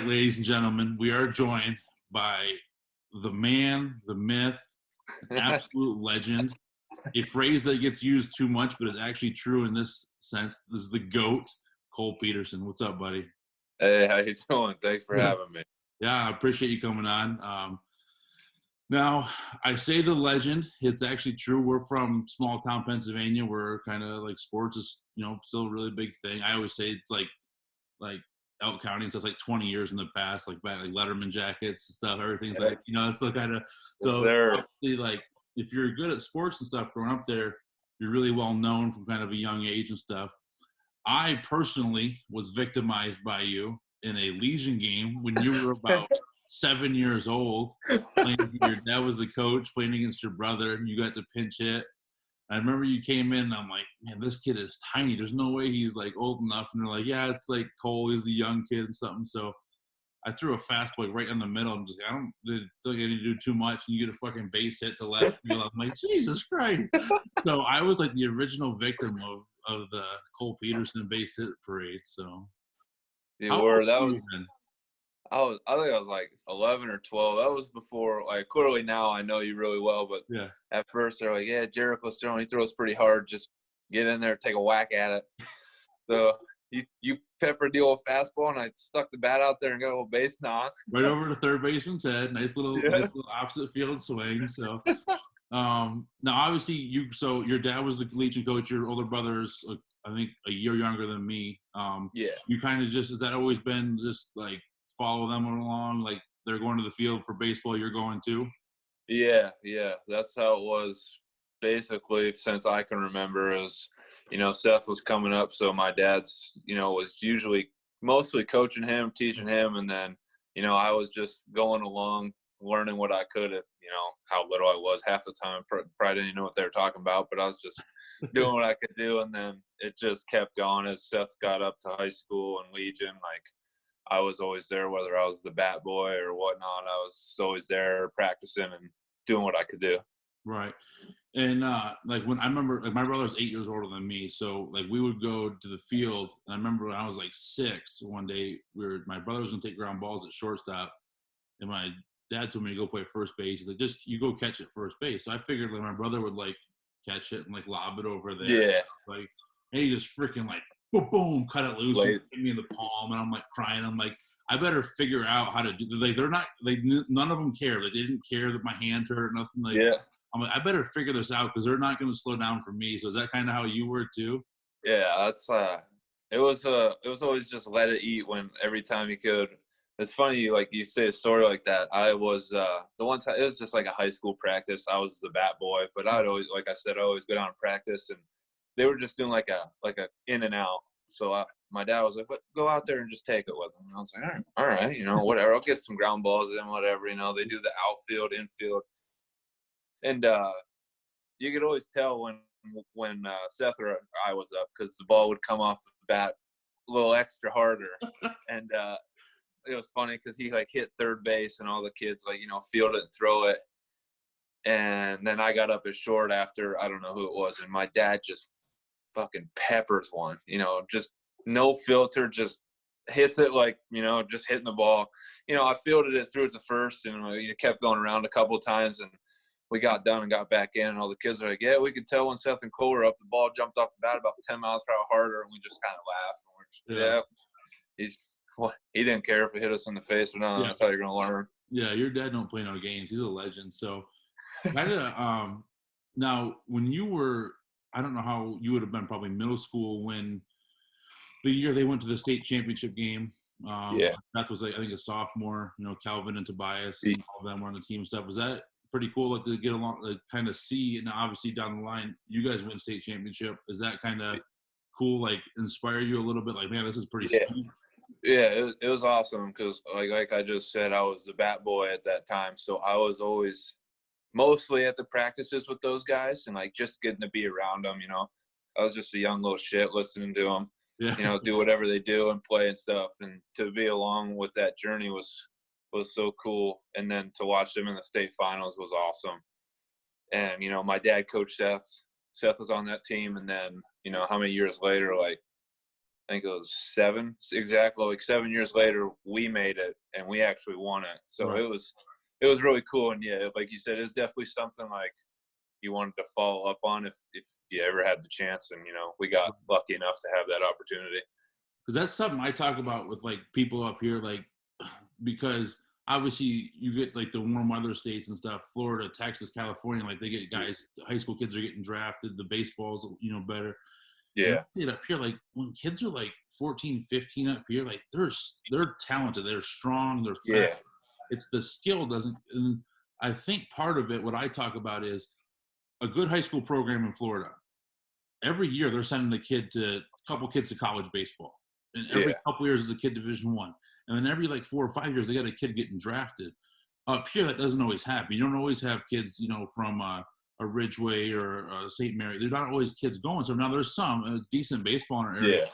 right, ladies and gentlemen, we are joined by the man, the myth, absolute legend, a phrase that gets used too much but is actually true in this sense. This is the GOAT, Cole Peterson. What's up, buddy? Hey, how you doing? Thanks for having me. Yeah, I appreciate you coming on. Now, I say the legend. It's actually true. We're from small town Pennsylvania where kind of like sports is, still a really big thing. I always say it's like Elk County, so it's like 20 years in the past, like back, like Letterman jackets and stuff. Everything's like, it's still kind of so. Obviously, like if you're good at sports and stuff, growing up there, you're really well known from kind of a young age and stuff. I personally was victimized by you in a Legion game when you were about 7 years old. Your dad was the coach, playing against your brother, and you got to pinch hit. I remember you came in, and I'm like, man, this kid is tiny. There's no way he's, like, old enough. And they're like, yeah, it's like Cole. He's the young kid and something. So I threw a fastball right in the middle. I'm just like, I don't think I need to do too much. And you get a fucking base hit to left field. I'm like, Jesus Christ. So I was, like, the original victim of the Cole Peterson base hit parade. So you were. I think I was like 11 or 12. That was before, like, clearly now I know you really well, but yeah. At first they're like, yeah, Jericho's throwing. He throws pretty hard. Just get in there, take a whack at it. So you peppered the old fastball, and I stuck the bat out there and got a little base knock. Right over the third baseman's head. Nice little opposite field swing. So now obviously your dad was the Legion coach. Your older brother's, I think, a year younger than me. You kind of just, has that always been just like follow them along, like they're going to the field for baseball, you're going too? Yeah, that's how it was basically since I can remember. Is Seth was coming up, so my dad's was usually mostly coaching him, teaching him, and then I was just going along, learning what I could at how little I was. Half the time probably didn't know what they were talking about, but I was just doing what I could do. And then it just kept going as Seth got up to high school and Legion. Like, I was always there, whether I was the bat boy or whatnot. I was always there practicing and doing what I could do. Right. And like when I remember, like my brother's 8 years older than me, so like we would go to the field. And I remember when I was like 6, one day my brother was gonna take ground balls at shortstop, and my dad told me to go play first base. He's like, just you go catch it first base. So I figured like my brother would like catch it and like lob it over there. Yeah. Like, and he just freaking like boom, cut it loose, and hit me in the palm, and I'm like crying. I'm like, I better figure out how to do. Like, none of them care. Like, they didn't care that my hand hurt or nothing. Like, I'm like, I better figure this out because they're not going to slow down for me. So is that kind of how you were too? Yeah, that's it was always just let it eat when every time you could. It's funny, like you say a story like that. I was the one time it was just like a high school practice. I was the bat boy, but I'd always, like I said, I always go down and practice, and they were just doing like a in and out. So my dad was like, go out there and just take it with them. And I was like, all right, whatever. I'll get some ground balls in, whatever. They do the outfield, infield. And you could always tell when Seth or I was up because the ball would come off the bat a little extra harder. And it was funny because he like hit third base and all the kids like, field it and throw it. And then I got up as short after, I don't know who it was. And my dad just fucking peppers one, just no filter, just hits it like, just hitting the ball. I fielded it through it to first, and it kept going around a couple of times, and we got done and got back in, and all the kids are like, yeah, we could tell when Seth and Cole were up, the ball jumped off the bat about 10 miles per hour harder, and we just kind of laughed. And he didn't care if it hit us in the face or not. That's how you're going to learn. Yeah, your dad don't play no games. He's a legend. So now when you were, I don't know how you would have been, probably middle school when the year they went to the state championship game. That was like, I think a sophomore, Calvin and Tobias and all of them were on the team and stuff. Was that pretty cool to get along, like kind of see, and obviously down the line, you guys win state championship. Is that kind of cool, like inspire you a little bit? Like, man, this is pretty sweet. Yeah, it was awesome because like I just said, I was the bat boy at that time. So I was always mostly at the practices with those guys and like just getting to be around them, I was just a young little shit listening to them, do whatever they do and play and stuff. And to be along with that journey was so cool. And then to watch them in the state finals was awesome. And, my dad coached Seth. Seth was on that team. And then, how many years later, like I think it was 7, exactly, like 7 years later, we made it and we actually won it. So Right. it was really cool. And yeah, like you said, it's definitely something like you wanted to follow up on if you ever had the chance. And, we got lucky enough to have that opportunity. Because that's something I talk about with like people up here, like, because obviously you get like the warm weather states and stuff, Florida, Texas, California, like they get guys, high school kids are getting drafted, the baseball's, better. And I Yeah. see it up here, like when kids are like 14, 15 up here, like they're talented, they're strong, they're fast. Yeah. It's the skill doesn't, and I think part of it, what I talk about is a good high school program in Florida. Every year they're sending a couple kids to college baseball. And every Yeah. couple years is a kid Division I. And then every like 4 or 5 years they got a kid getting drafted. Up here that doesn't always happen. You don't always have kids, from a Ridgeway or St. Mary. They're not always kids going. So now there's some, and it's decent baseball in our area. Yeah.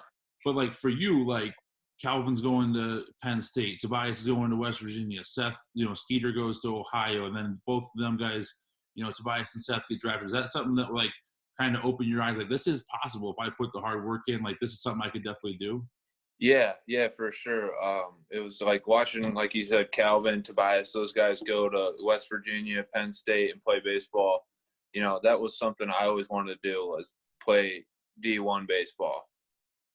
But like for you, like Calvin's going to Penn State, Tobias is going to West Virginia, Seth, Skeeter goes to Ohio, and then both of them guys, Tobias and Seth get drafted. Is that something that like kind of open your eyes? Like this is possible if I put the hard work in. Like this is something I could definitely do. Yeah, for sure. It was like watching, like you said, Calvin, Tobias, those guys go to West Virginia, Penn State, and play baseball. That was something I always wanted to do, was play D1 baseball.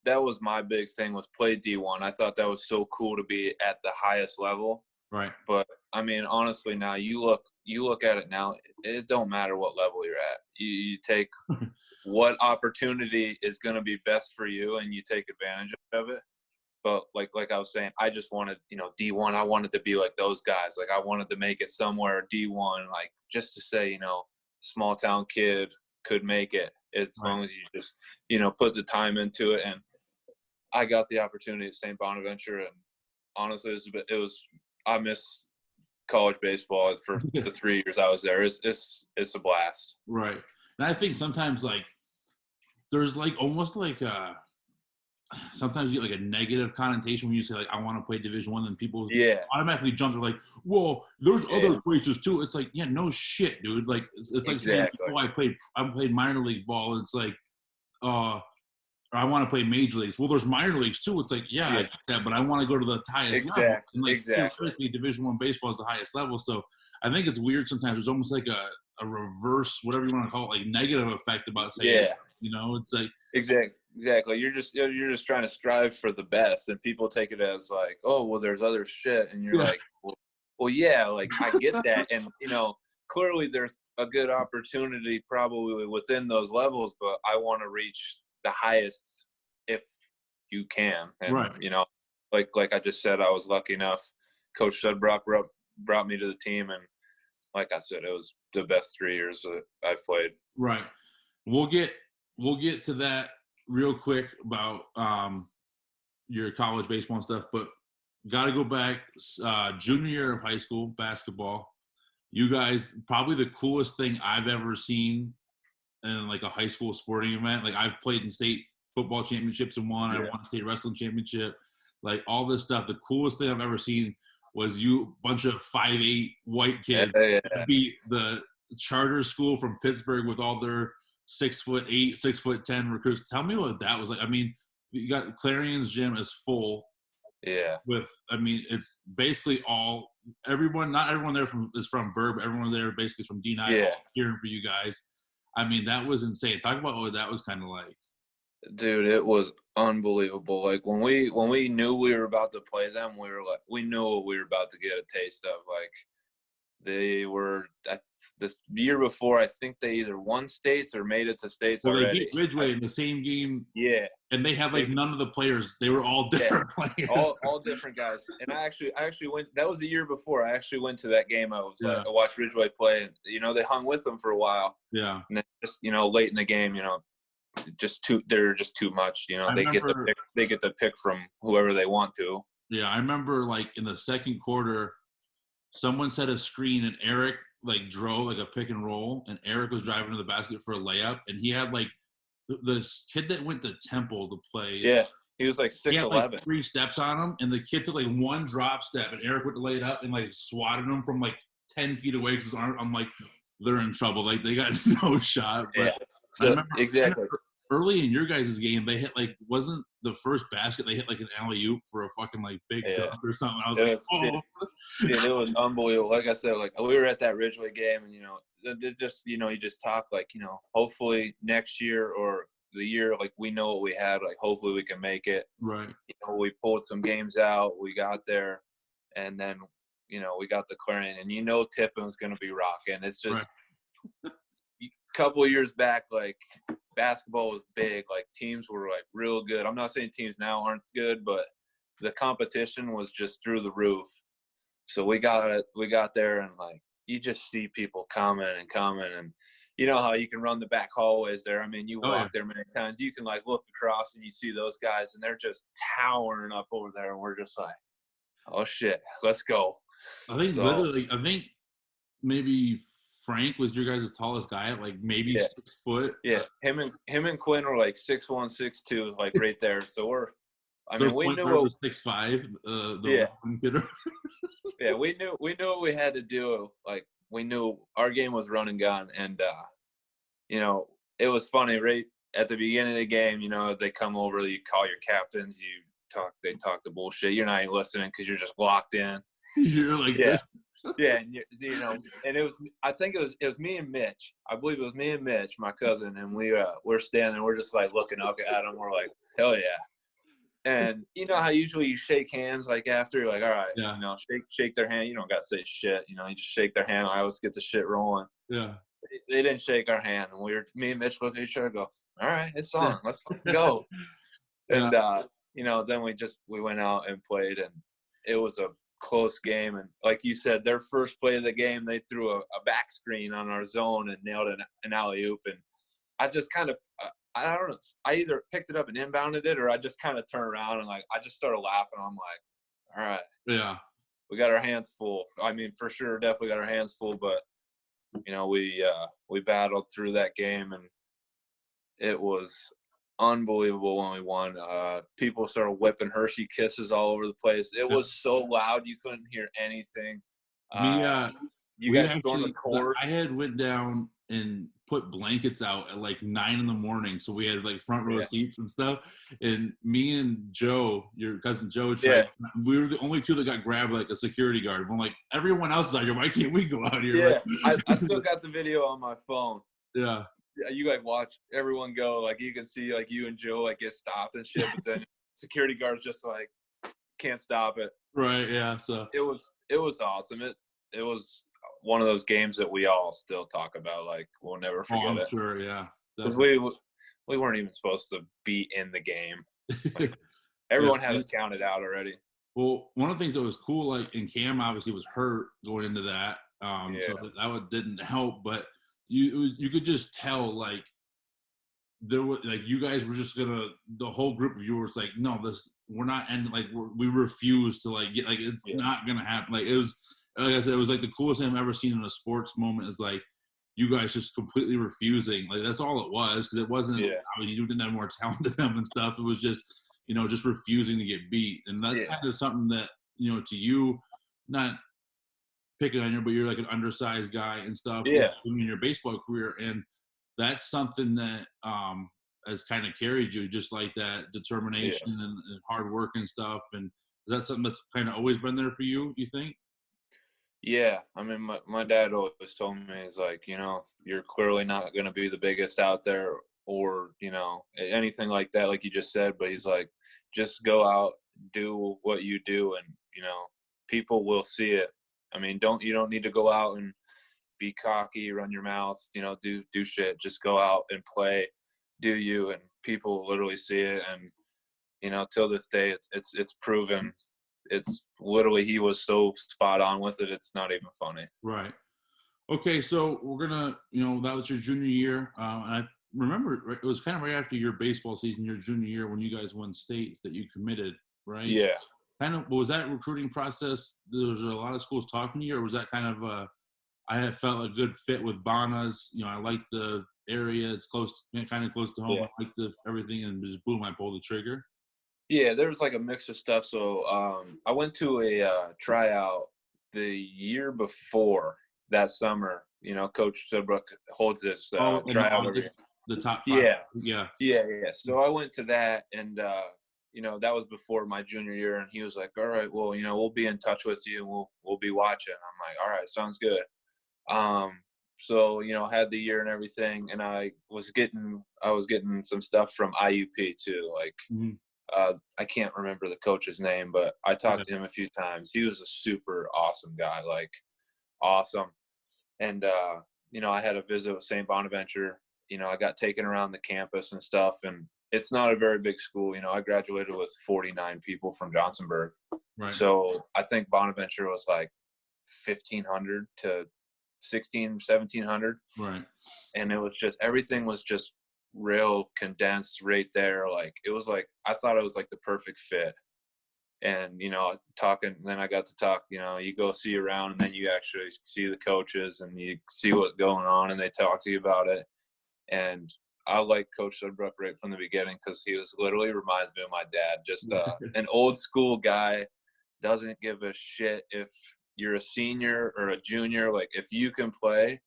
That was my big thing, was play D1. I thought that was so cool to be at the highest level. Right. But I mean, honestly, now you look at it now, it don't matter what level you're at. You take what opportunity is going to be best for you, and you take advantage of it. But like I was saying, I just wanted, D1. I wanted to be like those guys. Like I wanted to make it somewhere D1, like just to say, small town kid could make it as long as you just, put the time into it. And I got the opportunity at St. Bonaventure, and honestly, I miss college baseball for the 3 years I was there. It's a blast. Right. And I think sometimes like there's like almost like sometimes you get like a negative connotation when you say like I want to play Division I, and people automatically jump to like, well, there's other places too. It's like, yeah, no shit, dude. Like it's like saying, oh, I played minor league ball. It's like, or I want to play major leagues. Well, there's minor leagues too. It's like, I get that, but I want to go to the highest level. And like theoretically, Division I baseball is the highest level. So I think it's weird sometimes. It's almost like a reverse, whatever you want to call it, like negative effect about saying, it's like Exactly. You're just trying to strive for the best, and people take it as like, oh, well, there's other shit, and you're like, well, yeah, like I get that, and clearly there's a good opportunity probably within those levels, but I want to reach the highest if you can, and like I just said, I was lucky enough. Coach Sudbrock brought me to the team, and like I said, it was the best 3 years that I've played. Right. We'll get to that real quick about your college baseball and stuff, but got to go back junior year of high school basketball. You guys, probably the coolest thing I've ever seen in like a high school sporting event. Like I've played in state football championships and won. I won a state wrestling championship. Like all this stuff. The coolest thing I've ever seen was you bunch of 5'8" white kids beat the charter school from Pittsburgh with all their 6'8", 6'10" recruits. Tell me what that was like. I mean, you got Clarion's gym is full. Yeah. It's basically not everyone there is from Burb. Everyone there basically is from D9 cheering for you guys. I mean, that was insane. Talk about what that was kind of like. Dude, it was unbelievable. Like when we knew we were about to play them, we knew what we were about to get a taste of. Like they were this year before, I think they either won states or made it to states already. They beat Ridgeway in the same game. Yeah. And they had like none of the players. They were all different players. All different guys. And I actually went. That was the year before. I actually went to that game. I watched Ridgeway play, and they hung with them for a while. Yeah. And then just late in the game, they're just too much. They get to pick from whoever they want to. Yeah, I remember like in the second quarter, someone set a screen and Eric like drove like a pick and roll, and Eric was driving to the basket for a layup, and he had like the kid that went to Temple to play. Yeah, he was like 6'11". He had like 3 steps on him, and the kid took like 1 drop step, and Eric went to lay it up and like swatted him from like 10 feet away. I'm like, they're in trouble. Like they got no shot. But exactly. early in your guys' game, they hit like wasn't the first basket they hit like an alley oop for a fucking like big Yeah. dunk or something. I was It like, was, oh, dude, it was unbelievable. Like I said, like we were at that Ridgeway game, and just you just talk like hopefully next year or the year, like we know what we had, like hopefully we can make it. right. We pulled some games out, we got there, and then we got the clearing, and Tippin was going to be rocking. It's just a couple of years back, like basketball was big, like teams were like real good. I'm not saying teams now aren't good, but the competition was just through the roof. So we got there, and like you just see people coming, and you know how you can run the back hallways there. I mean, you walk there many times, you can like look across and you see those guys, and they're just towering up over there, and we're just like, oh shit, let's go. I think maybe Frank was your guys' tallest guy at like maybe 6 foot. Yeah, him and Quinn were like 6'1", 6'2", like right there. So we knew what was 6'5". Yeah, we knew what we had to do. Like we knew our game was run and gun, and it was funny right at the beginning of the game. They come over, you call your captains, they talk the bullshit. You're not even listening because you're just locked in. You're like, yeah, yeah, and and it was. I think it was me and Mitch. I believe it was me and Mitch, my cousin, and we're standing. We're just like looking up at them. We're like, hell yeah. And you know how usually you shake hands like after, you're like, all right, shake their hand. You don't got to say shit. You just shake their hand. I always get the shit rolling. Yeah. They didn't shake our hand, and me and Mitch looked at each other and go, all right, it's on. Let's fucking go. And then we went out and played, and it was a close game. And like you said, their first play of the game, they threw a back screen on our zone and nailed an alley oop. And I just kind of I don't know. I either picked it up and inbounded it, or I just kind of turned around and like I just started laughing. I'm like, all right, yeah, we got our hands full. I mean, for sure, definitely got our hands full. But we battled through that game, and it was unbelievable when we won. People started whipping Hershey Kisses all over the place. It was so loud you couldn't hear anything. You guys stormed the court. I had went down and put blankets out at like 9 a.m. so we had like front row seats and stuff. And me and Joe, your cousin Joe, we were the only two that got grabbed like a security guard. I'm like, everyone else is out here. Why can't we go out here? Yeah, I still got the video on my phone. Yeah. You like watch everyone go, like you can see like you and Joe like get stopped and shit, but then security guards just like can't stop it. Right. Yeah. So it was awesome. It was one of those games that we all still talk about. Like we'll never forget it. Sure. Yeah. Because we weren't even supposed to be in the game. Like, everyone had us counted out already. Well, one of the things that was cool, like, and Cam obviously was hurt going into that, so that didn't help. But you could just tell, like, there was like you guys were just gonna. The whole group of you was like, no, we're not ending. Like we refuse to like get like it's not gonna happen. Like it was, like I said, it was like the coolest thing I've ever seen in a sports moment. Is like you guys just completely refusing. Like that's all it was, because it wasn't. I mean, you didn't have more talent than them and stuff. It was just just refusing to get beat, and that's kind of something that to you, not picking on you, but you're like an undersized guy and stuff. In your baseball career, and that's something that has kind of carried you, just like that determination and hard work and stuff. And is that something that's kind of always been there for you, you think? Yeah. I mean, my dad always told me, he's like, you're clearly not going to be the biggest out there or, anything like that, like you just said. But he's like, just go out, do what you do, and, people will see it. I mean, you don't need to go out and be cocky, run your mouth, do shit. Just go out and play, do you, and people literally see it. And till this day, it's proven. It's literally, he was so spot on with it. It's not even funny. Right. Okay, so we're gonna, that was your junior year. And I remember it was kind of right after your baseball season, your junior year, when you guys won states, that you committed, right? Yeah. Kind of, was that recruiting process? There was a lot of schools talking to you, or was that kind of I had felt a good fit with Bona's. I like the area. It's kind of close to home. I like everything, and just boom, I pulled the trigger. Yeah, there was like a mix of stuff. So I went to a tryout the year before that summer. Coach Johnsoburg holds this tryout every year. the top 5. Yeah. Yeah. Yeah. So I went to that, and that was before my junior year, and he was like, "All right, well, we'll be in touch with you, and we'll be watching." I'm like, "All right, sounds good." So had the year and everything, and I was getting some stuff from IUP too. Like, Mhm. I can't remember the coach's name, but I Yeah. talked to him a few times. He was a super awesome guy, like awesome. And I had a visit with St. Bonaventure. I got taken around the campus and stuff, and it's not a very big school. I graduated with 49 people from Johnsoburg. Right. So I think Bonaventure was like 1,500 to 1,700. Right. And it was just, everything was just real condensed right there. Like, it was like, I thought it was like the perfect fit. And, then I got to talk, you go see around, and then you actually see the coaches and you see what's going on, and they talk to you about it. And I like Coach Sudbrook right from the beginning, because he literally reminds me of my dad, just an old school guy, doesn't give a shit if you're a senior or a junior. Like, if you can play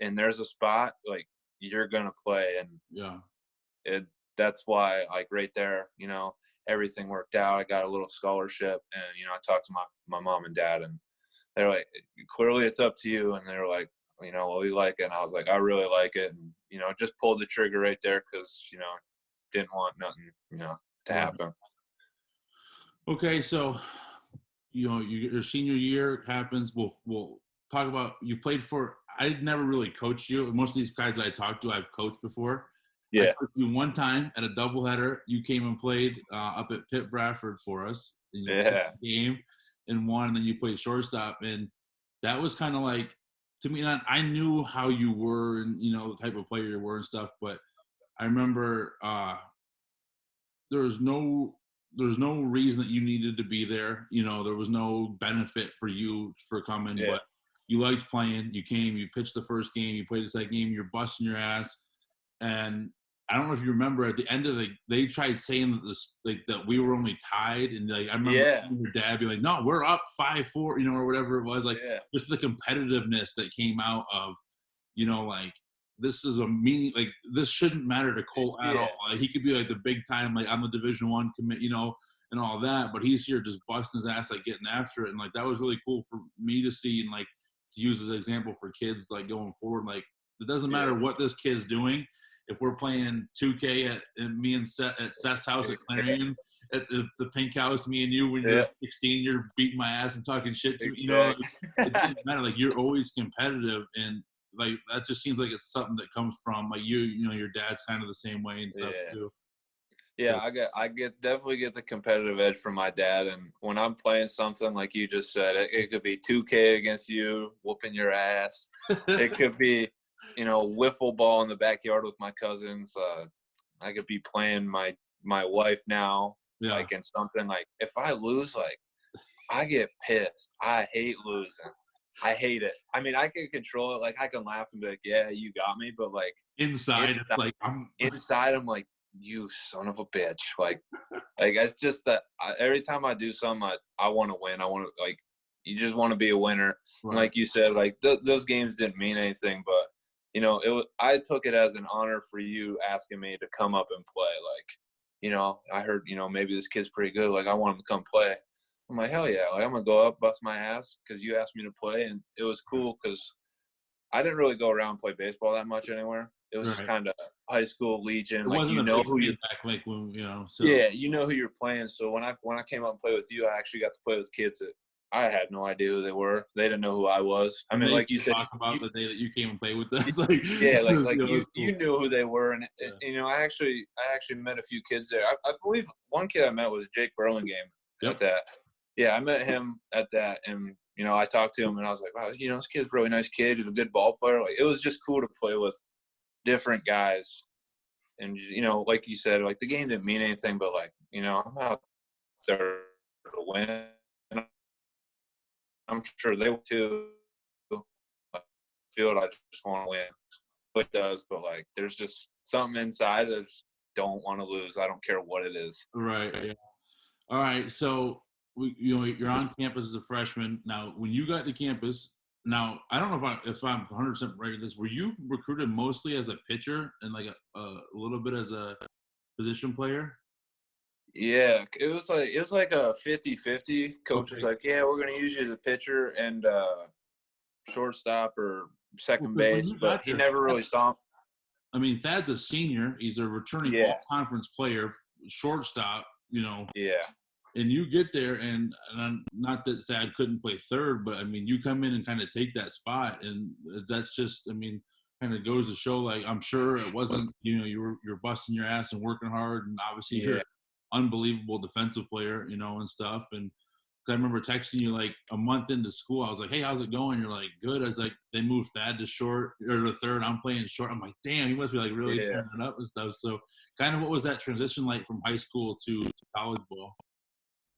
and there's a spot, like, you're going to play. And yeah, that's why, like, right there, everything worked out. I got a little scholarship, and, I talked to my mom and dad, and they're like, "Clearly it's up to you." And they're like, "Well, we like it." And I was like, "I really like it." And, just pulled the trigger right there, because, didn't want nothing, to happen. Okay, so your senior year happens. We'll talk about, you played for. I never really coached you. Most of these guys I talked to, I've coached before. I Yeah. coached you one time at a doubleheader. You came and played up at Pitt Bradford for us. And you played the game and won, and then you played shortstop. And that was kind of like, to me, I knew how you were and the type of player you were and stuff. But I remember there's no reason that you needed to be there. There was no benefit for you for coming, Yeah. but you liked playing. You came, you pitched the first game, you played the second game, you're busting your ass. And I don't know if you remember, at the end of they tried saying that that we were only tied, and like I remember your dad be like, "No, we're up 5-4," or whatever it was. Like, just the competitiveness that came out of, like, this is a meaning, like, this shouldn't matter to Cole at all. Like, he could be like the big time, like, I'm a Division I commit, and all that, but he's here just busting his ass, like, getting after it. And like, that was really cool for me to see, and like to use as an example for kids, like, going forward. Like, it doesn't matter what this kid's doing. If we're playing 2K at me and Seth, at Seth's house at Clarion, at the Pink House, me and you, when you're 16, you're beating my ass and talking shit to me. Like, it doesn't matter. Like, you're always competitive, and like, that just seems like it's something that comes from, like, your dad's kind of the same way and stuff too. Yeah, I definitely get the competitive edge from my dad. And when I'm playing something like you just said, it could be 2K against you, whooping your ass. It could be, wiffle ball in the backyard with my cousins. I could be playing my wife now, like, in something. Like, if I lose, like, I get pissed. I hate losing. I hate it. I mean, I can control it. Like, I can laugh and be like, "Yeah, you got me." But like, inside it's like, I'm like, "You son of a bitch!" Like it's just that every time I do something, I want to win. I want to, like, you just want to be a winner. Right. And like you said, like, those games didn't mean anything, but I took it as an honor for you asking me to come up and play. Like, I heard, maybe this kid's pretty good. Like, I want him to come play. I'm like, hell yeah. Like, I'm going to go up, bust my ass because you asked me to play. And it was cool because I didn't really go around and play baseball that much anywhere. It was just kind of high school Legion. It like, wasn't who you're back, like, when, so. Yeah, who you're playing. So when I came up and played with you, I actually got to play with kids that I had no idea who they were. They didn't know who I was. I mean, like you said, talk about the day that you came and played with us. Like, cool. You knew who they were, and I actually met a few kids there. I believe one kid I met was Jake Burlingame at that. Yeah, I met him at that, and I talked to him, and I was like, wow, this kid's a really nice kid. He's a good ball player. Like, it was just cool to play with different guys. And, like you said, like, the game didn't mean anything, but, like, I'm out there to win. I'm sure they will too. I feel I just want to win. It does, but, like, there's just something inside that I just don't want to lose. I don't care what it is. Right. Yeah. All right. So, you're on campus as a freshman. Now, when you got to campus, Now, I don't know if I'm 100% right with this. Were you recruited mostly as a pitcher and like a little bit as a position player? Yeah, it was like a 50-50. Coach was Okay. like, "Yeah, we're gonna use you as a pitcher and shortstop or Well, second 'cause when base," you but got he there, never really saw him. I mean, Thad's a senior. He's a returning Yeah, all-conference player, shortstop, yeah, and you get there, and not that Thad couldn't play third, but I mean, you come in and kind of take that spot, and that's just, I mean, kind of goes to show. Like, I'm sure it wasn't, you're busting your ass and working hard, and obviously you're yeah, an unbelievable defensive player, and stuff. And I remember texting you like a month into school. I was like, "Hey, how's it going?" You're like, "Good." I was like, "They moved Thad to short or to third. I'm playing short." I'm like, "Damn, he must be like really yeah. tearing it up and stuff." So, kind of, what was that transition like from high school to college ball?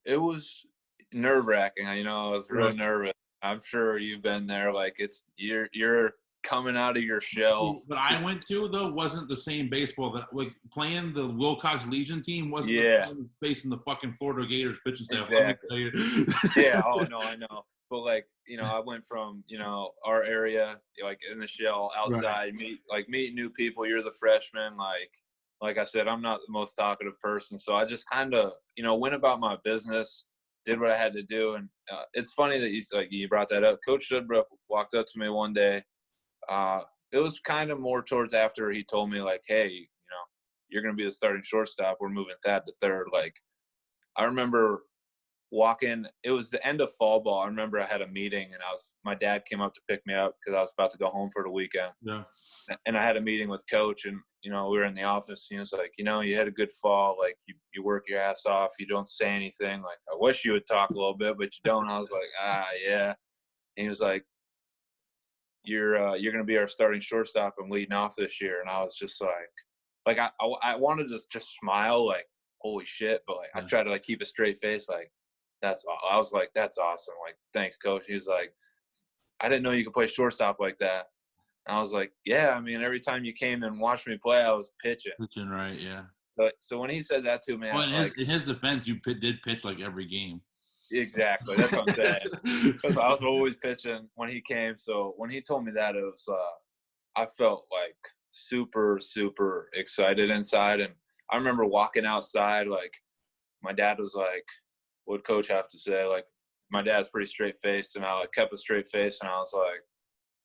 It was nerve-wracking. I was real Right. nervous. I'm sure you've been there. Like you're coming out of your shell. See, what I went to though wasn't the same baseball that like playing the Wilcox Legion team wasn't the Yeah, same as facing the fucking Florida Gators pitching staff. Let me exactly. tell you. Yeah. Oh no, I know. But like, I went from our area, like in the shell, Right. outside, meeting new people. You're the freshman, like I said, I'm not the most talkative person, so I just kind of went about my business, did what I had to do, and it's funny that you brought that up. Coach Sudbrook walked up to me one day. Uh, it was kind of more towards after he told me like, hey, you're going to be the starting shortstop. We're moving Thad to third. Like I remember walking. It was the end of fall ball. I remember I had a meeting, and my dad came up to pick me up because I was about to go home for the weekend. Yeah. And I had a meeting with coach, and we were in the office. And he was like, you had a good fall. Like you work your ass off. You don't say anything. Like I wish you would talk a little bit, but you don't. I was like, yeah. And he was like, you're going to be our starting shortstop and leading off this year. And I was just like I wanted to just smile, like holy shit, but like I Yeah. tried to like keep a straight face, like I was like, that's awesome. Like, thanks, coach. He was like, I didn't know you could play shortstop like that. And I was like, yeah, I mean, every time you came and watched me play, I was pitching. Pitching right. Yeah. But so when he said that to me, Well, in his like, in his defense, you did pitch like every game. exactly, that's what I'm saying. Because I was always pitching when he came. So when he told me that, it was, I felt like super, super excited inside. And I remember walking outside, like, my dad was like, what'd coach have to say? Like, my dad's pretty straight faced, and I like kept a straight face, and I was like,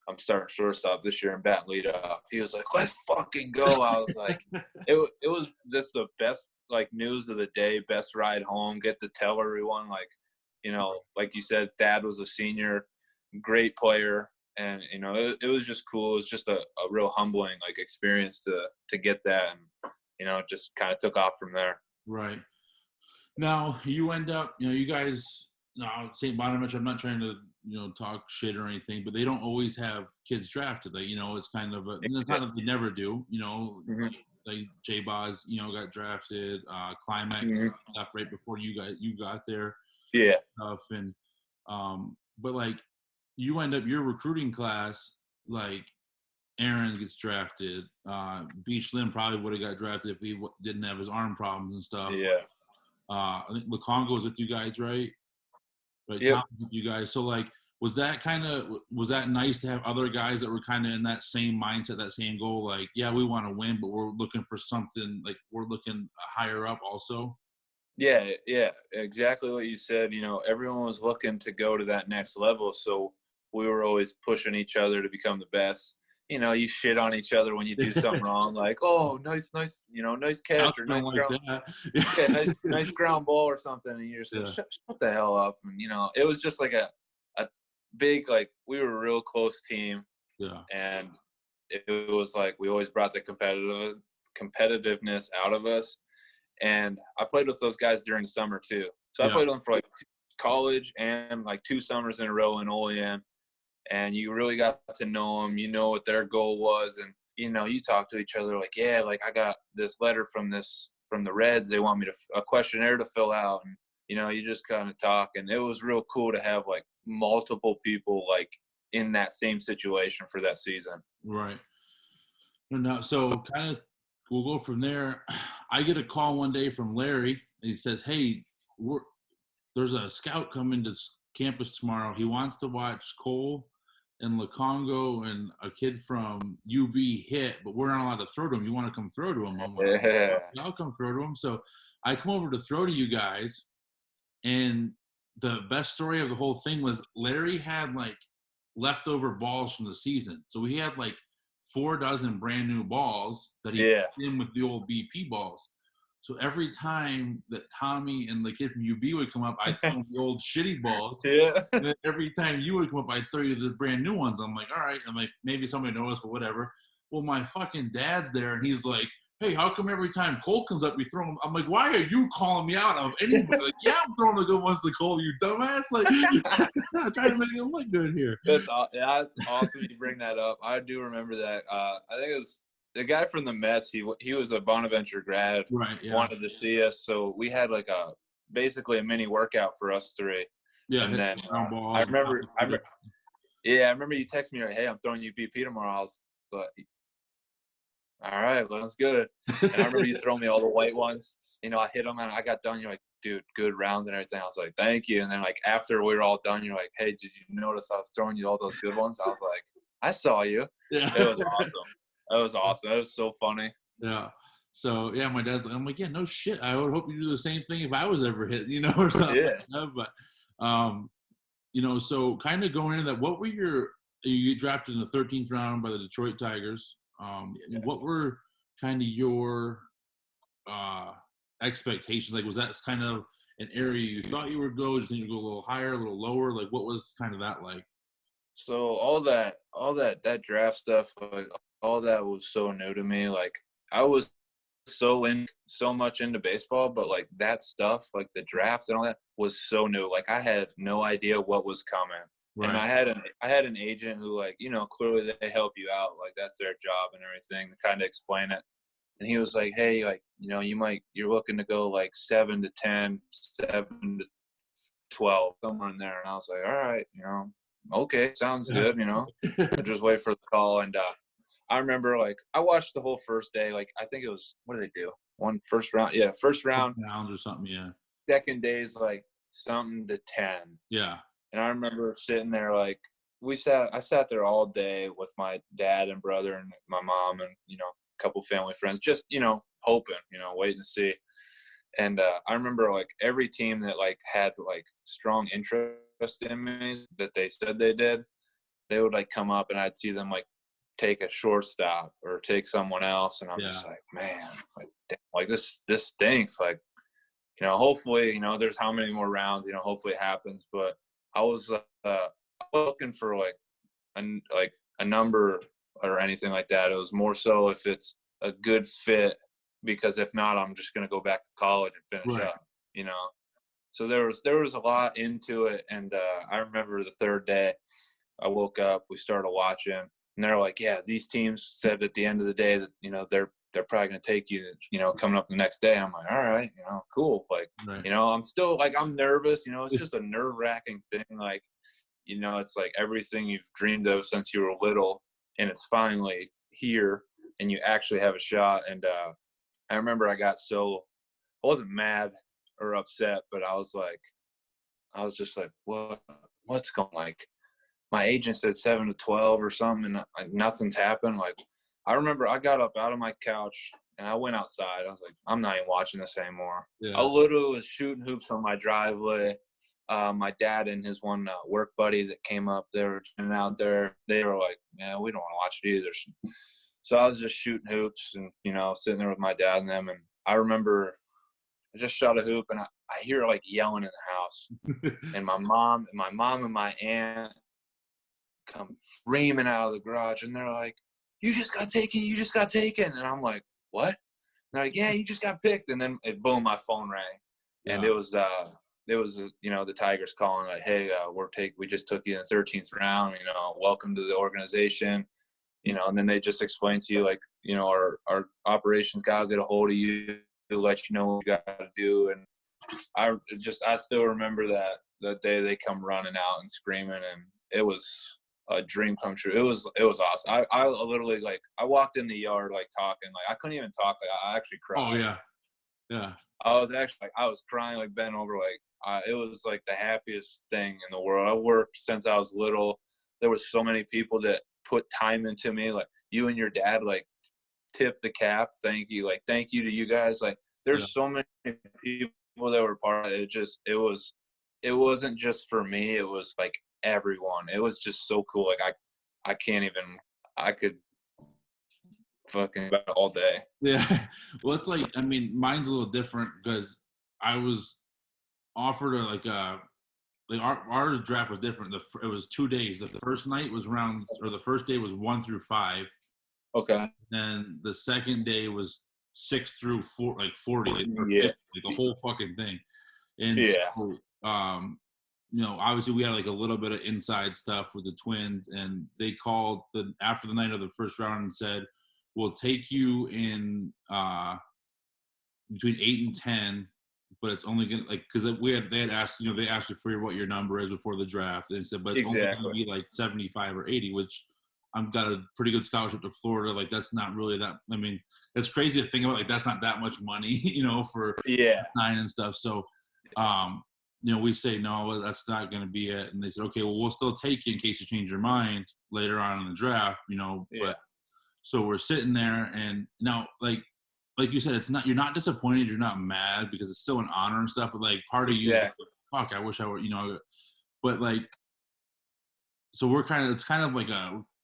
I'm starting shortstop this year and bat lead off. He was like, let's fucking go. I was like, it was this the best like news of the day, best ride home, get to tell everyone, like, like you said, Dad was a senior, great player. And, it was just cool. It was just a real humbling like experience to get that. And, it just kind of took off from there. Right. Now you end up, you guys. Now St. Bonaventure. I'm not trying to, talk shit or anything, but they don't always have kids drafted. Like, it's kind of Yeah. they never do. Mm-hmm. Like J Boz, got drafted. Climax Mm-hmm. stuff right before you got there. Yeah. Stuff and but like you end up your recruiting class, like Aaron gets drafted. Beach Lim probably would have got drafted if he didn't have his arm problems and stuff. Yeah. I think Lukongo was with you guys, right? Right, Yep. Tom was with you guys. So like, was that nice to have other guys that were kind of in that same mindset, that same goal? Like, yeah, we want to win, but we're looking for something. Like, we're looking higher up also. Yeah, yeah, exactly what you said. Everyone was looking to go to that next level, so we were always pushing each other to become the best. You shit on each other when you do something wrong, like, "Oh, nice, nice catch or Scouts nice don't like ground, that. yeah, nice ground ball or something," and you're just like, Yeah, "Shut the hell up!" And it was just like a big like we were a real close team, yeah, and it was like we always brought the competitiveness out of us. And I played with those guys during the summer too. So I yeah. played with them for like college and like 2 summers in a row in Olean. And you really got to know them. You know what their goal was. And, you talk to each other like, yeah, like I got this letter from the Reds. They want me a questionnaire to fill out. And, you just kind of talk. And it was real cool to have like multiple people like in that same situation for that season. Right. No, so kind of we'll go from there. I get a call one day from Larry. He says, "Hey, there's a scout coming to campus tomorrow. He wants to watch Cole and Lukongo and a kid from UB hit, but we're not allowed to throw to him. You want to come throw to him? I'm like, Yeah. I'll come throw to him. So I come over to throw to you guys, and the best story of the whole thing was Larry had like leftover balls from the season. So he had like 4 dozen brand new balls that he put in with the old BP balls. So every time that Tommy and the kid from UB would come up, I'd throw them the old shitty balls. Yeah. And then every time you would come up, I'd throw you the brand new ones. I'm like, all right. I'm like, maybe somebody noticed, but whatever. Well, my fucking dad's there, and he's like, hey, how come every time Cole comes up, you throw him? I'm like, why are you calling me out of anybody? Like, yeah, I'm throwing the good ones to Cole, you dumbass. Like, I'm trying to make it look good here. That's awesome you bring that up. I do remember that. I think it was the guy from the Mets. He was a Bonaventure grad. Right, yeah. Wanted to see us, so we had like basically a mini workout for us three. Yeah, and then I remember you texted me like, hey, I'm throwing you BP tomorrow. I was like, all right, well, that's good. And I remember you throwing me all the white ones. I hit them and I got done. You're like, dude, good rounds and everything. I was like, thank you. And then like after we were all done, you're like, hey, did you notice I was throwing you all those good ones? I was like, I saw you. Yeah. It was awesome. That was awesome. It was so funny. Yeah. So yeah, my dad's. I'm like, yeah, no shit. I would hope you do the same thing if I was ever hit, or something. Yeah. Like that. But so kind of going into that, what were you get drafted in the 13th round by the Detroit Tigers? What were kind of your expectations? Like, was that kind of an area you thought you would go? Did you think you'd go a little higher, a little lower? Like, what was kind of that like? So all that draft stuff, like, all that was so new to me. Like, I was so much into baseball, but like that stuff, like the draft and all that, was so new. Like, I had no idea what was coming. Right. And I had an agent who, like, clearly they help you out, like that's their job and everything, to kind of explain it. And he was like, hey, like, you're looking to go like 7 to 10, 7 to 12, somewhere in there. And I was like, all right, okay, sounds good. I just wait for the call. And I remember, like, I watched the whole first day. Like, I think it was, what did they do? First round rounds or something. Yeah. Second day's like something to 10. Yeah. And I remember sitting there, like, I sat there all day with my dad and brother and my mom and, a couple family friends, just, hoping, waiting to see. And I remember, like, every team that, like, had, like, strong interest in me that they said they did, they would, like, come up and I'd see them, like, take a shortstop or take someone else. And I'm just like, man, like this stinks. Like, hopefully, there's how many more rounds, hopefully it happens. But I was looking for like a number or anything like that. It was more so if it's a good fit, because if not, I'm just going to go back to college and finish up, So there was a lot into it. And I remember the third day I woke up, we started watching, and they're like, yeah, these teams said at the end of the day that, they're probably going to take you, coming up the next day. I'm like, all right, cool. Like, right. I'm still, like, I'm nervous, it's just a nerve-wracking thing. Like, it's like everything you've dreamed of since you were little, and it's finally here, and you actually have a shot. And I remember I wasn't mad or upset, but I was just like, what's going, like, my agent said 7 to 12 or something, and like, nothing's happened. Like, I remember I got up out of my couch and I went outside. I was like, I'm not even watching this anymore. Yeah. I literally was shooting hoops on my driveway. My dad and his one work buddy that came up, they were out there. They were like, yeah, we don't want to watch it either. So I was just shooting hoops and, sitting there with my dad and them. And I remember I just shot a hoop and I hear, like, yelling in the house. And my mom and my aunt come screaming out of the garage, and they're like, you just got taken. And I'm like, what? And they're like, yeah, you just got picked. And then boom, my phone rang. Yeah. And it was the Tigers calling, like, hey, we just took you in the 13th round, welcome to the organization, and then they just explain to you, like, our operations guy will get a hold of you to let you know what you got to do. And I still remember that day they come running out and screaming, and it was a dream come true. It was awesome. I literally, like, I walked in the yard, like, talking, like, I couldn't even talk. Like, I actually cried. Oh yeah. I was actually, like, I was crying, like, bent over, like, it was like the happiest thing in the world. I worked since I was little. there was so many people that put time into me, like you and your dad, like tip the cap. Thank you. Like, thank you to you guys. Like, there's so many people that were part of it. It wasn't just for me. It was like everyone. It was just so cool. Like I could fucking about it all day. Yeah. Well, it's like, I mean, mine's a little different because I was offered our draft was different. It was 2 days. The first night was the first day was 1 through 5. Okay. And the second day was 6 through 4, like 40, like, Yeah. 50, the whole fucking thing. And Yeah. so, obviously we had like a little bit of inside stuff with the Twins, and they called after the night of the first round and said, we'll take you in between 8 and 10, but it's only gonna, like, because they had asked, they asked you for what your number is before the draft, and they said, but it's only gonna be like 75 or 80, which I've got a pretty good scholarship to Florida. Like, that's not really that. I mean, it's crazy to think about. Like, that's not that much money, for 9 and stuff. So, we say no, that's not going to be it. And they said, okay, well, we'll still take you in case you change your mind later on in the draft, But so we're sitting there, and now, like you said, it's not, you're not disappointed, you're not mad, because it's still an honor and stuff. But like, part of you is like, fuck, I wish I were, But like, so it's kind of like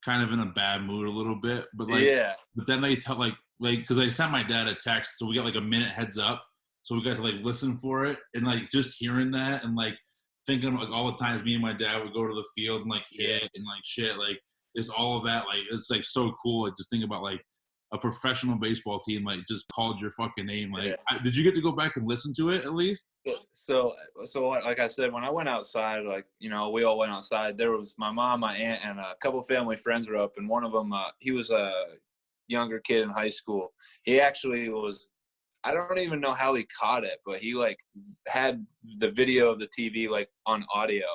kind of in a bad mood a little bit, but like, but then they tell like, because I sent my dad a text, so we got like a minute heads up, so we got to like listen for it, and like just hearing that and like thinking about like all the times me and my dad would go to the field and like hit and like shit, like just all of that, like it's like so cool. Like, just think about like a professional baseball team like just called your fucking name. Like, did you get to go back and listen to it at least? So like I said, when I went outside, like, we all went outside. There was my mom, my aunt, and a couple family friends were up, and one of them, he was a younger kid in high school. He actually was, I don't even know how he caught it, but he like had the video of the TV like on audio.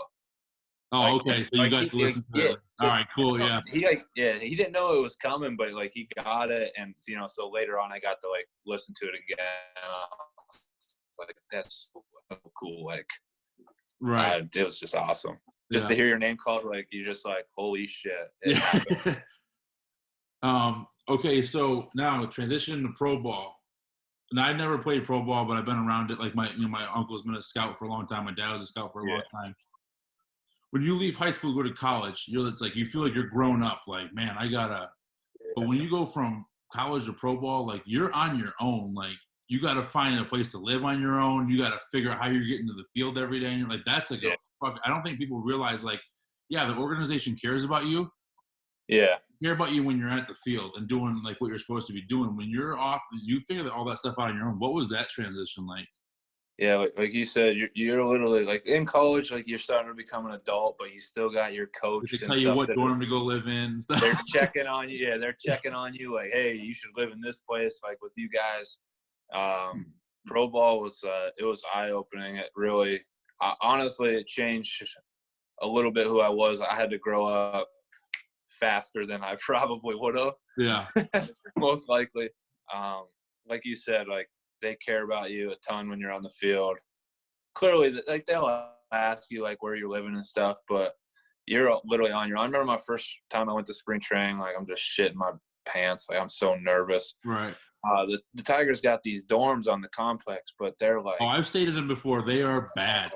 Oh, like, okay. So you got to listen to it. All right, cool. Yeah. He didn't know it was coming, but like he got it, and so later on I got to like listen to it again. Like, that's so cool. Like, right. It was just awesome. Just to hear your name called, like, you're just like, holy shit. Okay, so now transition to pro ball. Now, I never played pro ball, but I've been around it. Like, my uncle's been a scout for a long time. My dad was a scout for a long time. When you leave high school, go to college, it's like you feel like you're grown up. Like, man, I gotta. But when you go from college to pro ball, like, you're on your own. Like, you got to find a place to live on your own. You got to figure out how you're getting to the field every day. And you're like, that's like fuck. I don't think people realize, like, the organization cares about you. Yeah. Care about you when you're at the field and doing like what you're supposed to be doing. When you're off, you figure all that stuff out on your own. What was that transition like? Yeah, like you said, you're literally like in college, like you're starting to become an adult, but you still got your coach. They tell you what dorm to go live in. They're checking on you. Yeah, they're checking on you. Like, hey, you should live in this place. Like with you guys, pro ball was it was eye opening. It really, honestly, it changed a little bit who I was. I had to grow up faster than I probably would have. Yeah, most likely. Like you said, like, they care about you a ton when you're on the field. Clearly, like, they'll ask you like where you're living and stuff, but you're literally on your own. I remember my first time I went to spring training, like, I'm just shitting my pants. Like, I'm so nervous. Right. The Tigers got these dorms on the complex, but they're like, I've stayed in them before. They are bad.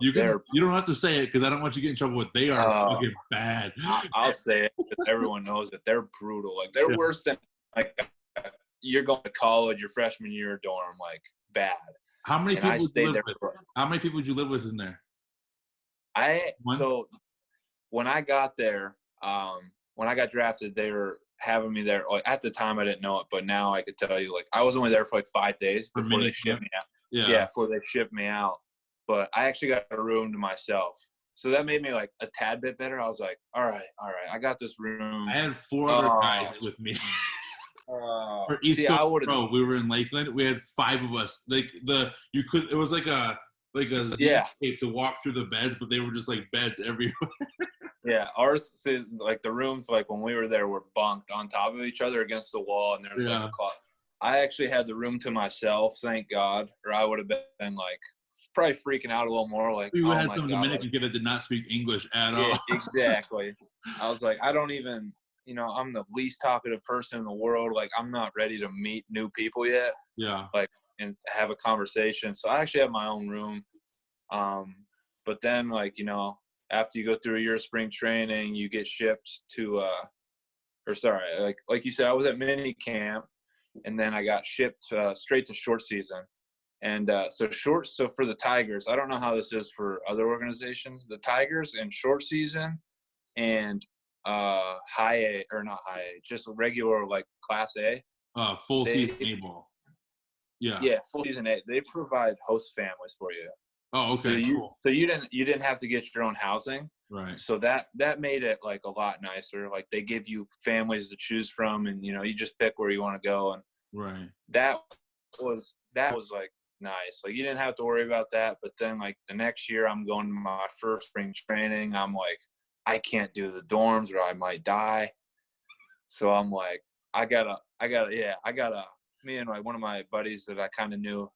You don't have to say it because I don't want you to get in trouble, but they are fucking bad. I'll say it because everyone knows that they're brutal. Like, they're worse than like you're going to college, your freshman year dorm, like, bad. How many people would you live with? How many people would you live with in there? So when I got there, when I got drafted, they were having me there. Like, at the time, I didn't know it, but now I could tell you, like, I was only there for like 5 days before they shipped me out. Yeah, before they shipped me out. But I actually got a room to myself. So that made me like a tad bit better. I was like, all right, I got this room. I had 4 other guys with me. For East Coast Pro, we were in Lakeland. We had 5 of us. Like, it was like a shape to walk through the beds, but they were just like beds everywhere. Yeah, ours, like, the rooms, like, when we were there, were bunked on top of each other against the wall, and there was like a closet. I actually had the room to myself, thank God, or I would have been like probably freaking out a little more, like, We oh had my some God, like, Dominican kid that did not speak English at yeah, all. exactly. I was like, I don't even, I'm the least talkative person in the world. Like, I'm not ready to meet new people yet. Yeah. Like, and have a conversation. So I actually have my own room. But then, like, after you go through a year of spring training, you get shipped to, like you said, I was at mini camp, and then I got shipped straight to short season. And so for the Tigers, I don't know how this is for other organizations. The Tigers in short season and high A, or not high A, just regular like Class A. Full season A ball. Yeah. Yeah, full season A. They provide host families for you. Oh, okay, cool. So you didn't have to get your own housing. Right. So that made it like a lot nicer. Like they give you families to choose from, and you just pick where you want to go. And right. That was like nice. Like you didn't have to worry about that. But then like the next year, I'm going to my first spring training. I'm like, I can't do the dorms or I might die. So I'm like, me and like one of my buddies that I kind of knew,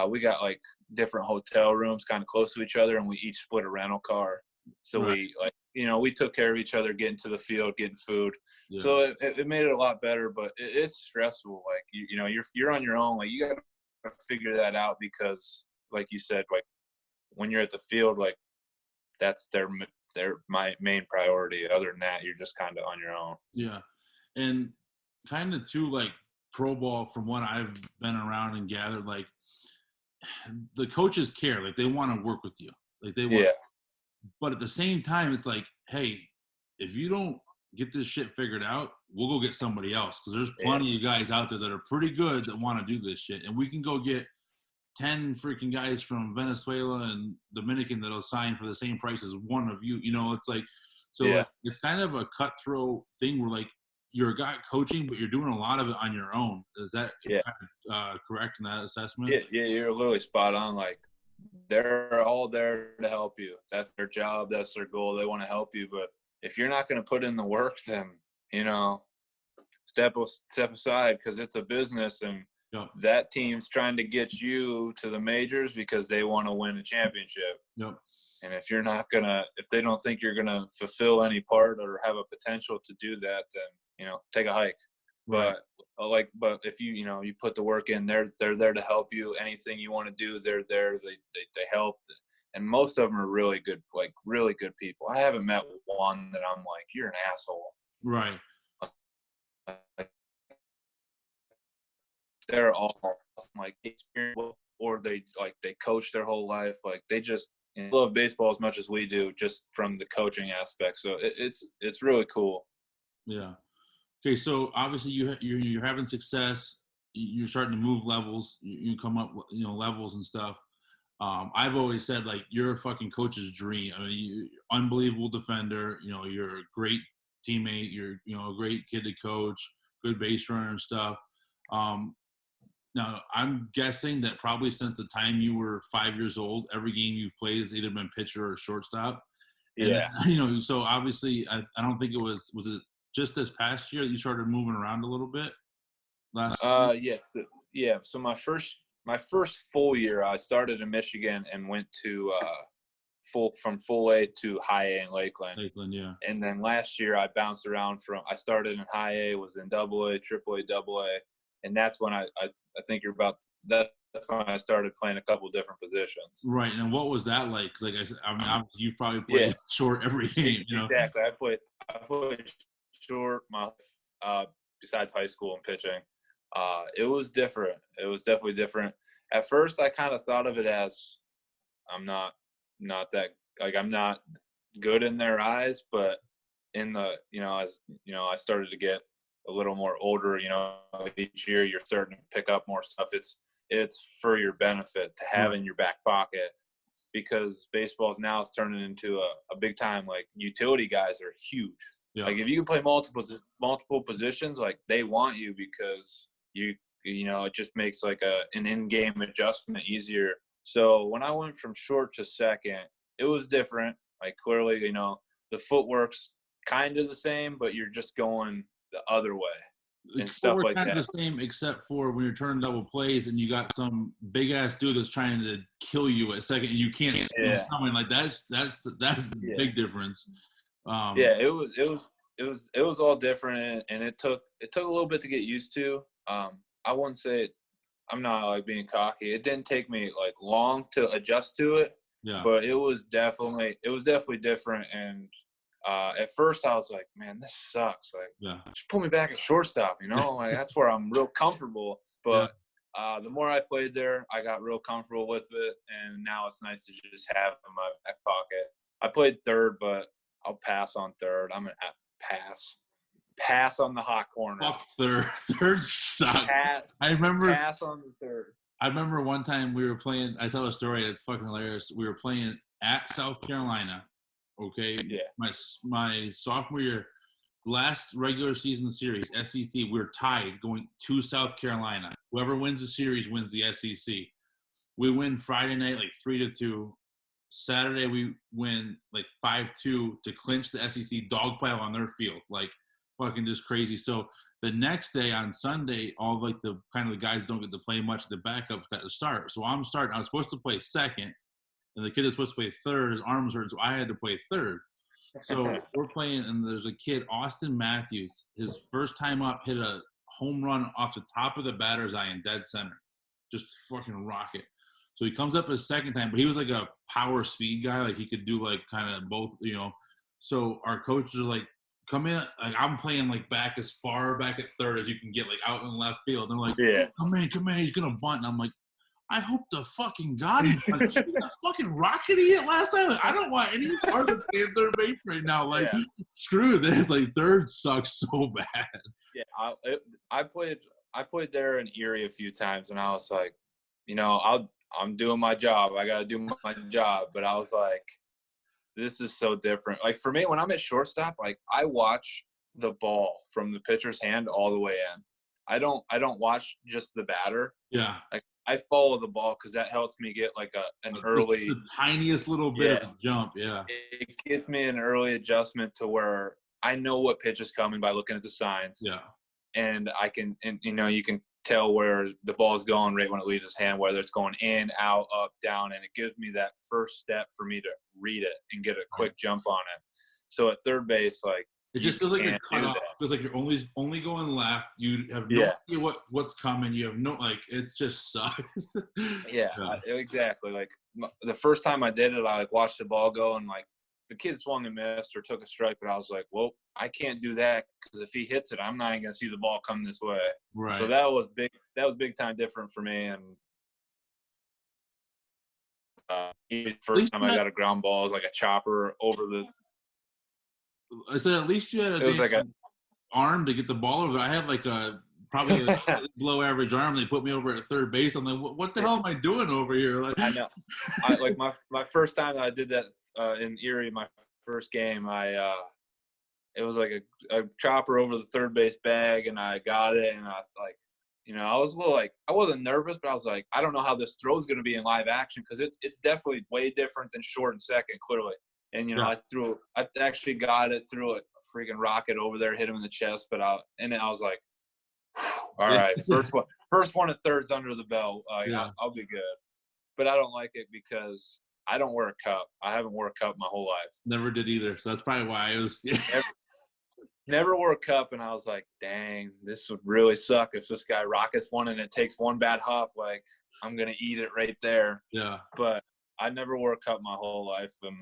we got like different hotel rooms kind of close to each other, and we each split a rental car. So right. we like, we took care of each other, getting to the field, getting food. Yeah. So it made it a lot better, but it's stressful. Like, you're on your own. Like you got to figure that out because like you said, like when you're at the field, like that's my main priority. Other than that, you're just kind of on your own. Yeah. And kind of too, like pro ball, from what I've been around and gathered, like the coaches care, like they want to work with you, like they want. Yeah. But at the same time, it's like, hey, if you don't get this shit figured out, we'll go get somebody else, because there's plenty of guys out there that are pretty good that want to do this shit, and we can go get 10 freaking guys from Venezuela and Dominican that'll sign for the same price as one of you. It's like, so like, it's kind of a cutthroat thing where like you're a guy coaching, but you're doing a lot of it on your own. Is that kind of correct in that assessment? Yeah, you're literally spot on. Like they're all there to help you. That's their job. That's their goal. They want to help you. But if you're not going to put in the work, then, step aside, because it's a business, and Yep. that team's trying to get you to the majors because they want to win a championship. Yep. And if they don't think you're going to fulfill any part or have a potential to do that, then, take a hike. Right. But if you put the work in, they're there to help you. Anything you want to do, they're there. They help, and most of them are really good, like really good people. I haven't met one that I'm like, you're an asshole. Right. They're all like experienced, or they coach their whole life. Like they just love baseball as much as we do, just from the coaching aspect. So it's really cool. Yeah. Okay, so obviously you're having success. You're starting to move levels. You come up, levels and stuff. I've always said, like, you're a fucking coach's dream. I mean, you're unbelievable defender. You're a great teammate. You're a great kid to coach, good base runner and stuff. Now I'm guessing that probably since the time you were 5 years old, every game you've played has either been pitcher or shortstop. Yeah. And then, so obviously I don't think was it just this past year that you started moving around a little bit? Yes. Yeah. So my first full year, I started in Michigan and went to from full A to high A in Lakeland. Lakeland, yeah. And then last year I bounced around I started in high A, was in double A, triple A, double A. And that's when I think you're about that. That's when I started playing a couple different positions. Right. And what was that like? Because like I said, I mean, obviously you probably played short every game. Exactly. I played short besides high school and pitching. It was different. It was definitely different. At first, I kind of thought of it as I'm not that, like, I'm not good in their eyes, but in the as I started to get a little more older, each year you're starting to pick up more stuff. It's for your benefit to have in your back pocket, because baseball is now turning into a big time, like, utility guys are huge. Yeah. Like if you can play multiple positions, like they want you, because it just makes like an in-game adjustment easier. So when I went from short to second, it was different. Like clearly, the footwork's kind of the same, but you're just going the other way. and Well, stuff we're like kind of that. the same, except for when you're turning double plays and you got some big ass dude that's trying to kill you at second, and you can't see him Yeah. coming. Like that's the Yeah. big difference. Yeah, it was all different, and it took a little bit to get used to. I wouldn't say I'm not like being cocky. It didn't take me like long to adjust to it, Yeah. but it was definitely different. And at first I was like, man, this sucks. Like, Yeah. just put me back at shortstop, you know? Like that's where I'm real comfortable. But the more I played there, I got real comfortable with it, and now it's nice to just have it in my back pocket. I played third, but I'll pass on third. I'm gonna pass on the hot corner. Fuck third. Third sucked. I remember pass on the third. I remember one time we were playing. I tell a story. It's fucking hilarious. We were playing at South Carolina. Okay. Yeah. My sophomore year, last regular season series, SEC. We were tied going to South Carolina. Whoever wins the series wins the SEC. We win Friday night like 3-2. Saturday we win like 5-2 to clinch the SEC dog pile on their field. Like fucking just crazy. So the next day on Sunday, all like the kind of the guys don't get to play much. The backups got to start. So I'm starting. I was supposed to play second, and the kid was supposed to play third. His arm was hurt, so I had to play third. So we're playing, and there's a kid, Austin Matthews. His first time up, hit a home run off the top of the batter's eye in dead center. Just fucking rocket. So he comes up his second time, but he was like a power speed guy. Like he could do like kind of both, you know. So our coaches are like, come in. Like I'm playing like back as far back at third as you can get, like out in left field. And they're like, Yeah. come in. He's going to bunt. And I'm like, I hope to fucking God he's like, that fucking rocket he hit last time. Like, I don't want any part of playing third base right now. Like, screw this. Like, third sucks so bad. Yeah, I played there in Erie a few times, and I was like, you know, I'm doing my job. I got to do my job. But I was like, this is so different. Like, for me, when I'm at shortstop, like, I watch the ball from the pitcher's hand all the way in. I don't watch just the batter. Yeah. Like, I follow the ball because that helps me get like an early, the tiniest little bit of a jump. Yeah. It gets me an early adjustment to where I know what pitch is coming by looking at the signs. Yeah. And I can, and you know, you can tell where the ball is going right when it leaves his hand, whether it's going in, out, up, down, and it gives me that first step for me to read it and get a quick jump on it. So at third base, like, it just feels like you're cut off. It feels like you're only going left. You have no idea what's coming. You have no, like, it just sucks. Exactly. Like the first time I did it, I like watched the ball go, and like the kid swung and missed or took a strike, but I was like, well, I can't do that because if he hits it, I'm not even gonna see the ball come this way. Right. So that was big time different for me. And first time I got a ground ball, it was like a chopper over the. I said, at least you had It was like a arm to get the ball over. I had like probably a below average arm. They put me over at third base. I'm like, what the hell am I doing over here? Like, I know. I like my first time I did that in Erie, my first game. It was like a chopper over the third base bag, and I got it, and I like, you know, I was a little like, I wasn't nervous, but I was like, I don't know how this throw is going to be in live action because it's definitely way different than short and second, clearly. And, you know, I actually got it, threw a freaking rocket over there, hit him in the chest, but I was like, all right, first one at third's under the belt. I'll be good. But I don't like it because I don't wear a cup. I haven't worn a cup my whole life. Never did either. So that's probably why I was. Never wore a cup, and I was like, dang, this would really suck if this guy rockets one and it takes one bad hop. Like, I'm going to eat it right there. Yeah. But I never wore a cup my whole life, and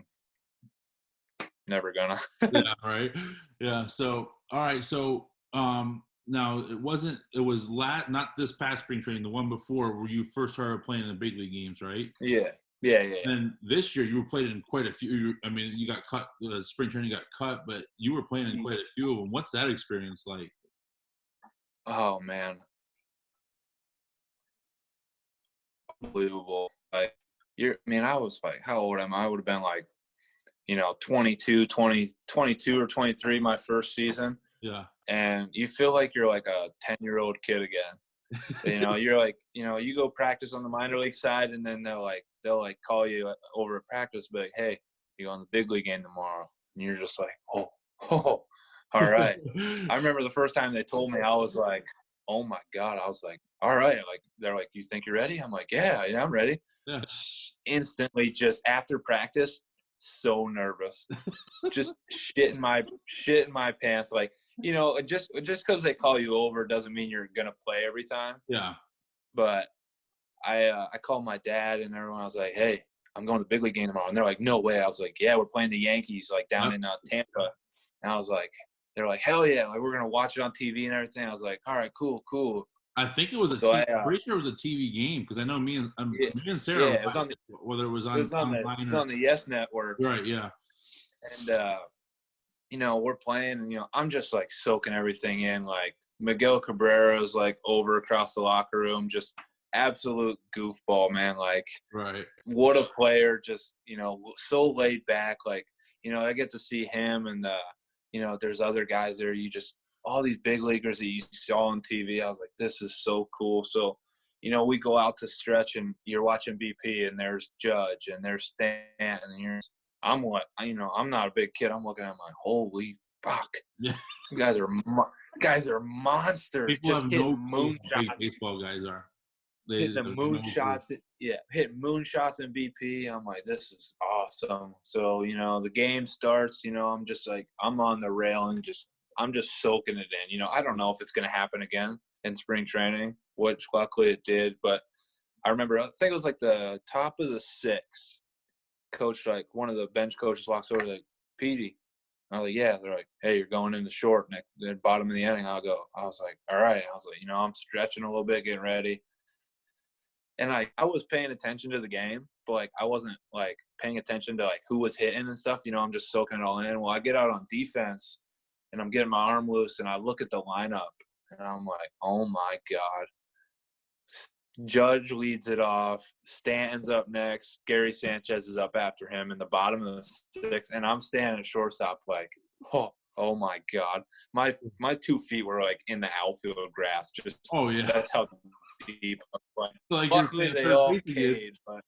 never gonna. Yeah, right. Yeah. So, all right. So, now it was not this past spring training, the one before where you first started playing in the big league games, right? Yeah. And this year you were playing in quite a few. I mean, you got cut. The spring training got cut, but you were playing in quite a few of them. What's that experience like? Oh man, unbelievable! Like I was like, how old am I? I would have been like, 22 or 23 my first season. Yeah. And you feel like you're like a 10-year-old kid again. You're like, you go practice on the minor league side, and then they'll call you over at practice, but like, hey, you go on the big league game tomorrow. And you're just like, oh, all All right. I remember the first time they told me, I was like, oh my God. I was like, all right. Like, they're like, you think you're ready? I'm like, yeah, I'm ready. Yeah. Instantly, just after practice, so nervous, just shit in my pants. Like, you know, just because they call you over doesn't mean you're gonna play every time. Yeah. But I called my dad and everyone. I was like, hey, I'm going to the big league game tomorrow. And they're like, no way. I was like, yeah, we're playing the Yankees like down in Tampa. And I was like, they're like, hell yeah, like we're gonna watch it on TV and everything. I was like, all right, cool. I think it was a TV, I'm pretty sure it was a TV game because I know me and Sarah it was on whether it was on the Yes Network. Right, yeah. And you know, we're playing and, you know, I'm just like soaking everything in. Like Miguel Cabrera's like over across the locker room, just absolute goofball, man. Like, right. What a player, just, you know, so laid back. Like, you know, I get to see him and, you know, there's other guys there. You just, all these big leaguers that you saw on TV. I was like, this is so cool. So, you know, we go out to stretch and you're watching BP and there's Judge and there's Stanton and I'm not a big kid. I'm looking at my holy fuck. Yeah. You guys are monsters. People just have hitting no moonshots. big baseball guys are. Hitting the moonshots. Hitting moonshots in BP. I'm like, this is awesome. So, you know, the game starts, you know, I'm just like, I'm on the railing, I'm just soaking it in. You know, I don't know if it's going to happen again in spring training, which luckily it did. But I remember, I think it was like the top of the sixth. Coach, like one of the bench coaches walks over like, Petey. I was like, yeah. They're like, hey, you're going into short next the bottom of the inning. I was like, all right. I was like, you know, I'm stretching a little bit, getting ready. And I was paying attention to the game, but like I wasn't like paying attention to like who was hitting and stuff. You know, I'm just soaking it all in. Well, I get out on defense and I'm getting my arm loose and I look at the lineup and I'm like, oh my God. Judge leads it off. Stanton's up next. Gary Sanchez is up after him in the bottom of the sixth. And I'm standing at shortstop like, oh my God. My 2 feet were like in the outfield grass. Just that's how deep I was playing. Luckily they all caved, but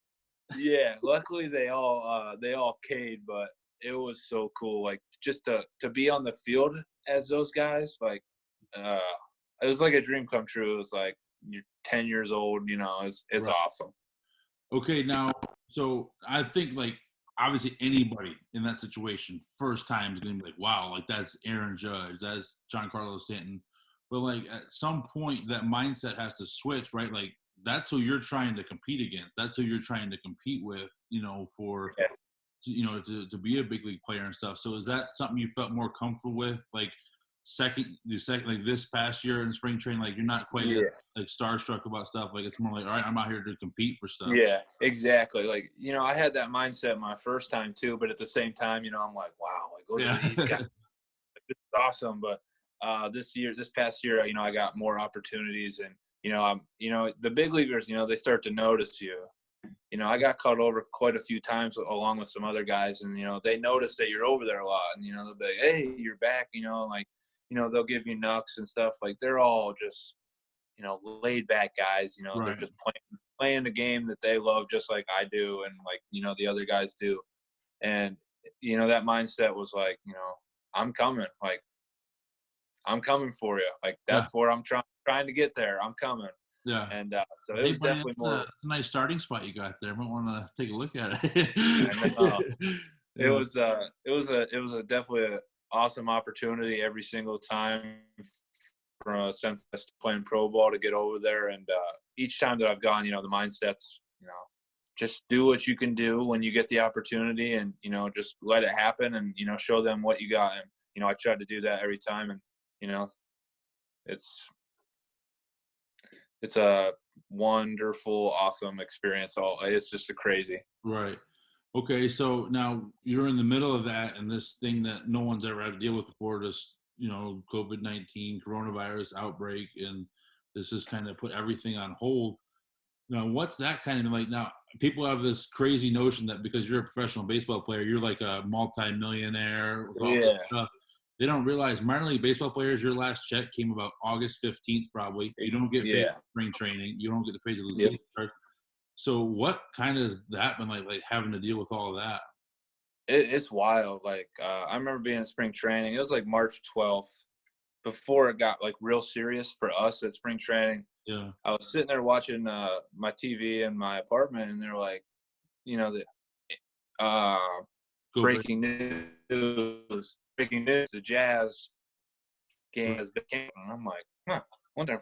yeah, luckily they all caved, but it was so cool. Like just to be on the field as those guys, like it was like a dream come true. It was like you're 10 years old, you know, it's right. Awesome. Okay, now, so I think, like, obviously anybody in that situation, first time is going to be like, wow, like, that's Aaron Judge, that's Giancarlo Stanton. But, like, at some point, that mindset has to switch, right? Like, that's who you're trying to compete against. That's who you're trying to compete with, you know, to be a big league player and stuff. So is that something you felt more comfortable with? Like, like this past year in spring training, like you're not quite like starstruck about stuff. Like it's more like, all right, I'm out here to compete for stuff. Yeah, exactly. Like, you know, I had that mindset my first time too, but at the same time, you know, I'm like, wow, like look at these guys. Like, this is awesome. But this past year, you know, I got more opportunities and, you know, the big leaguers, you know, they start to notice you. You know, I got called over quite a few times along with some other guys and, you know, they notice that you're over there a lot and, you know, they'll be like, hey, you're back, you know, like, you know, they'll give you knucks and stuff. Like they're all just, you know, laid back guys, you know, right. They're just playing the game that they love just like I do. And like, you know, the other guys do. And, you know, that mindset was like, you know, I'm coming for you. Like that's where I'm trying to get there. I'm coming. Yeah. And so it was definitely more. It's a nice starting spot you got there. I might want to take a look at it. It was definitely an awesome opportunity every single time from a sense of playing pro ball to get over there. And each time that I've gone, you know, the mindset's, you know, just do what you can do when you get the opportunity and, you know, just let it happen and, you know, show them what you got. And, you know, I tried to do that every time and, you know, it's a wonderful, awesome experience. It's just crazy. Right. Okay. So now you're in the middle of that and this thing that no one's ever had to deal with before, this, you know, COVID-19 coronavirus outbreak. And this just kind of put everything on hold. Now, what's that kind of like? Now, people have this crazy notion that because you're a professional baseball player, you're like a multi-millionaire with all that stuff. They don't realize minor league baseball players, your last check came about August 15th probably. You don't get paid for spring training. You don't get paid till the season starts. So what kind of has that been like having to deal with all of that? it's wild. Like, I remember being in spring training. It was like March 12th before it got like real serious for us at spring training. Yeah. I was sitting there watching my TV in my apartment, and they're like, the breaking news, the Jazz game has been canceled. And I'm like, wonder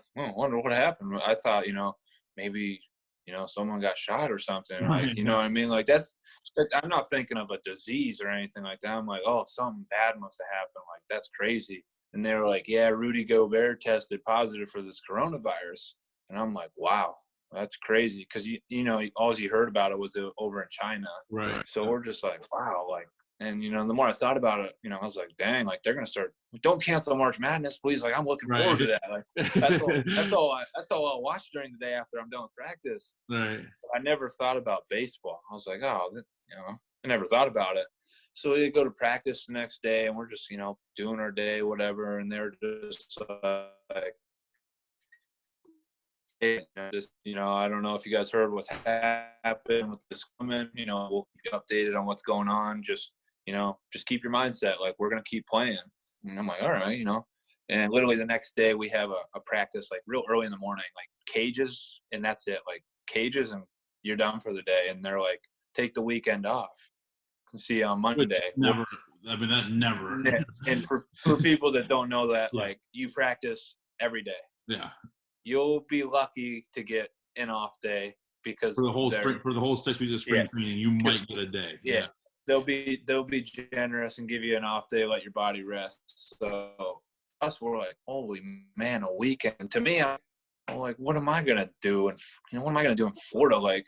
what happened. I thought, maybe, someone got shot or something. Like, you know what I mean? Like, I'm not thinking of a disease or anything like that. I'm like, oh, something bad must have happened. Like, that's crazy. And they were like, yeah, Rudy Gobert tested positive for this coronavirus. And I'm like, wow, that's crazy. Because, all you heard about it was over in China. Right. So we're just like, wow, like, and, the more I thought about it, I was like, dang, like, they're going to start, don't cancel March Madness, please. Like, I'm looking forward to that. Like, that's all I'll watch during the day after I'm done with practice. Right. But I never thought about baseball. I was like, oh, I never thought about it. So we go to practice the next day, and we're just, doing our day, whatever. And they're just like, hey, I don't know if you guys heard what's happened with this comment. We'll keep you updated on what's going on. Just keep your mindset. Like, we're going to keep playing. And I'm like, all right, And literally the next day we have a practice, like, real early in the morning, like cages, and that's it. Like, cages, and you're done for the day. And they're like, take the weekend off. Can see you on Monday. That never. And for people that don't know that, like, you practice every day. Yeah. You'll be lucky to get an off day, because for the whole 6 weeks of spring training, you might get a day. Yeah. They'll be generous and give you an off day, let your body rest. So us, we're like, holy man, a weekend. To me, I'm like, what am I gonna do? And what am I gonna do in Florida? Like,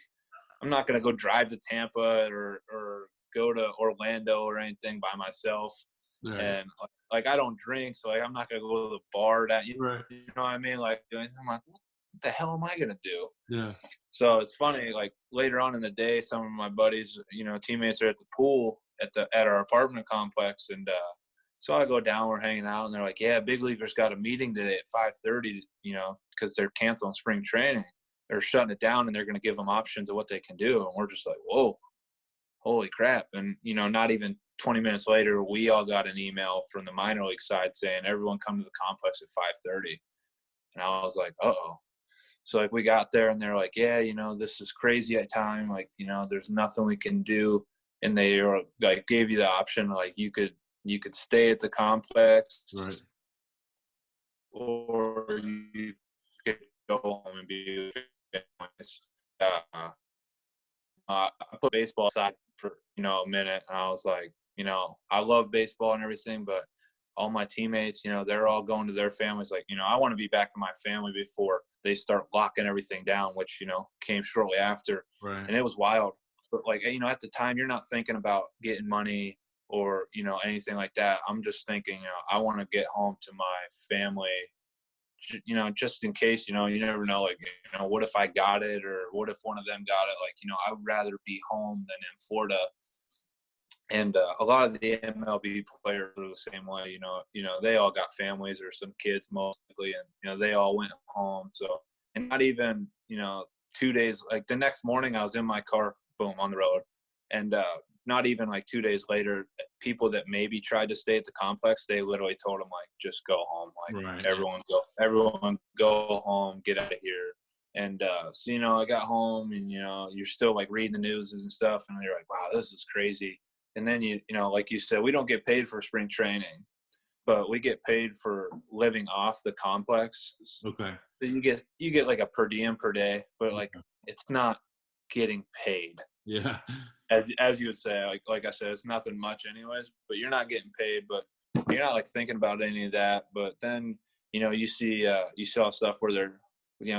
I'm not gonna go drive to Tampa or go to Orlando or anything by myself. Right. And like, I don't drink, so like, I'm not gonna go to the bar right. You know what I mean? Like, I'm like, what the hell am I gonna do? Yeah. So it's funny, like, later on in the day, some of my buddies, teammates are at the pool at our apartment complex, and so I go down, we're hanging out, and they're like, yeah, big leaguers got a meeting today at 5:30, because they're canceling spring training. They're shutting it down, and they're going to give them options of what they can do. And we're just like, whoa, holy crap. And, not even 20 minutes later, we all got an email from the minor league side saying, everyone come to the complex at 5:30. And I was like, uh-oh. So, like, we got there, and they're like, yeah, this is crazy at time. Like, there's nothing we can do. And they were, like, gave you the option, like, you could stay at the complex. Right. Or you could go home and be with families. I put baseball aside for, a minute. And I was like, I love baseball and everything, but all my teammates, they're all going to their families. Like, I want to be back in my family before they start locking everything down, which, came shortly after. Right. And it was wild. But, like, at the time, you're not thinking about getting money or, anything like that. I'm just thinking, I want to get home to my family, just in case, you never know, like, what if I got it, or what if one of them got it? Like, I would rather be home than in Florida. And a lot of the MLB players are the same way, they all got families or some kids mostly, and, they all went home. So, and not even, 2 days, like the next morning I was in my car, boom, on the road. And not even like 2 days later, people that maybe tried to stay at the complex, they literally told them, like, just go home. Like, right. everyone go home, get out of here. And so, I got home, and, you're still, like, reading the news and stuff, and you're like, wow, this is crazy. And then, like you said, we don't get paid for spring training, but we get paid for living off the complex. Okay. So you get like a per diem per day, but, like, it's not getting paid. Yeah. As you would say, like I said, it's nothing much anyways, but you're not getting paid, but you're not, like, thinking about any of that. But then, you saw stuff where they're,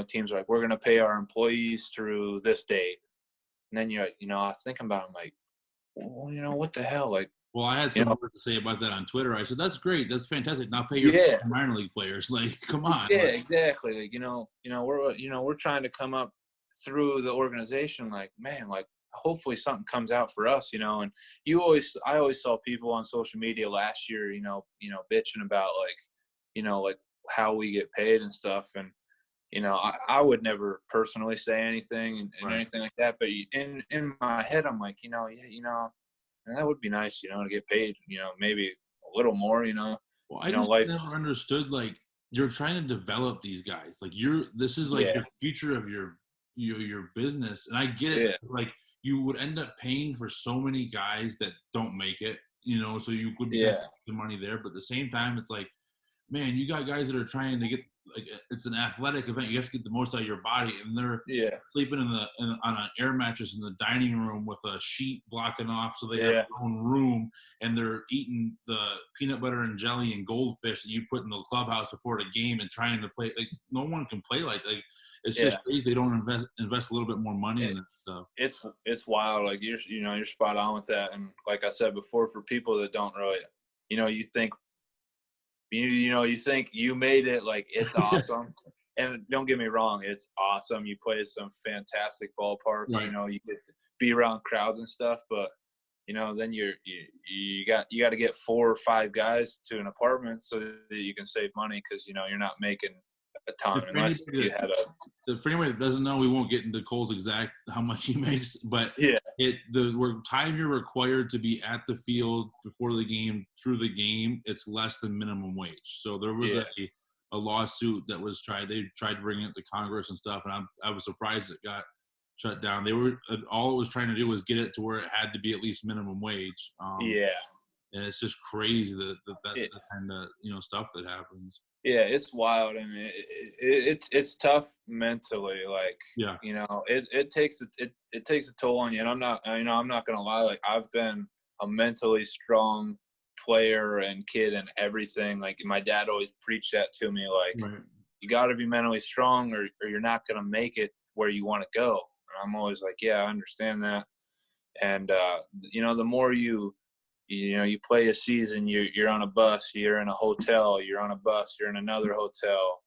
teams are like, we're going to pay our employees through this date. And then you're like, I was thinking about it, I'm like, well, what the hell? Like, well, I had some words to say about that on Twitter. I said, that's great. That's fantastic. Now pay your minor league players. Like, come on. Yeah, exactly. Like, we're trying to come up through the organization. Like, man, like, hopefully something comes out for us, and I always saw people on social media last year, bitching about, like how we get paid and stuff. And, I would never personally say anything and right. anything like that. But in my head, I'm like, that would be nice, to get paid, maybe a little more, Well, I just life. never understood, like, you're trying to develop these guys. Like, this is like Yeah. your future of your business. And I get it. Yeah. It's like you would end up paying for so many guys that don't make it, so you would Yeah. some money there. But at the same time, it's like, man, you got guys that are trying to get, like, it's an athletic event. You have to get the most out of your body, and they're Yeah. sleeping on an air mattress in the dining room with a sheet blocking off, so they have Yeah. their own room, and they're eating the peanut butter and jelly and goldfish that you put in the clubhouse before the game, and trying to play. Like, no one can play like it's just crazy they don't invest a little bit more money in that stuff. It's wild. Like, you're spot on with that. And like I said before, for people that don't really, you think you made it, like, it's awesome. And don't get me wrong, it's awesome. You play some fantastic ballparks, Right. You get to be around crowds and stuff, but then you got to get 4 or 5 guys to an apartment so that you can save money, because you're not making a ton unless you had for anybody that doesn't know, we won't get into Cole's exact how much he makes, but the time you're required to be at the field before the game, through the game, it's less than minimum wage. So there was a lawsuit that was they tried to bring it to Congress and stuff, and I was surprised it got shut down. They were all it was trying to do was get it to where it had to be at least minimum wage. And it's just crazy that's the kind of stuff that happens. Yeah, it's wild. I mean, it's tough mentally. Like, it takes a toll on you. And I'm not gonna lie. Like, I've been a mentally strong player and kid and everything. Like, my dad always preached that to me. Like, you got to be mentally strong, or you're not gonna make it where you want to go. And I'm always like, yeah, I understand that. And the more you play a season, you're on a bus, you're in a hotel, you're on a bus, you're in another hotel,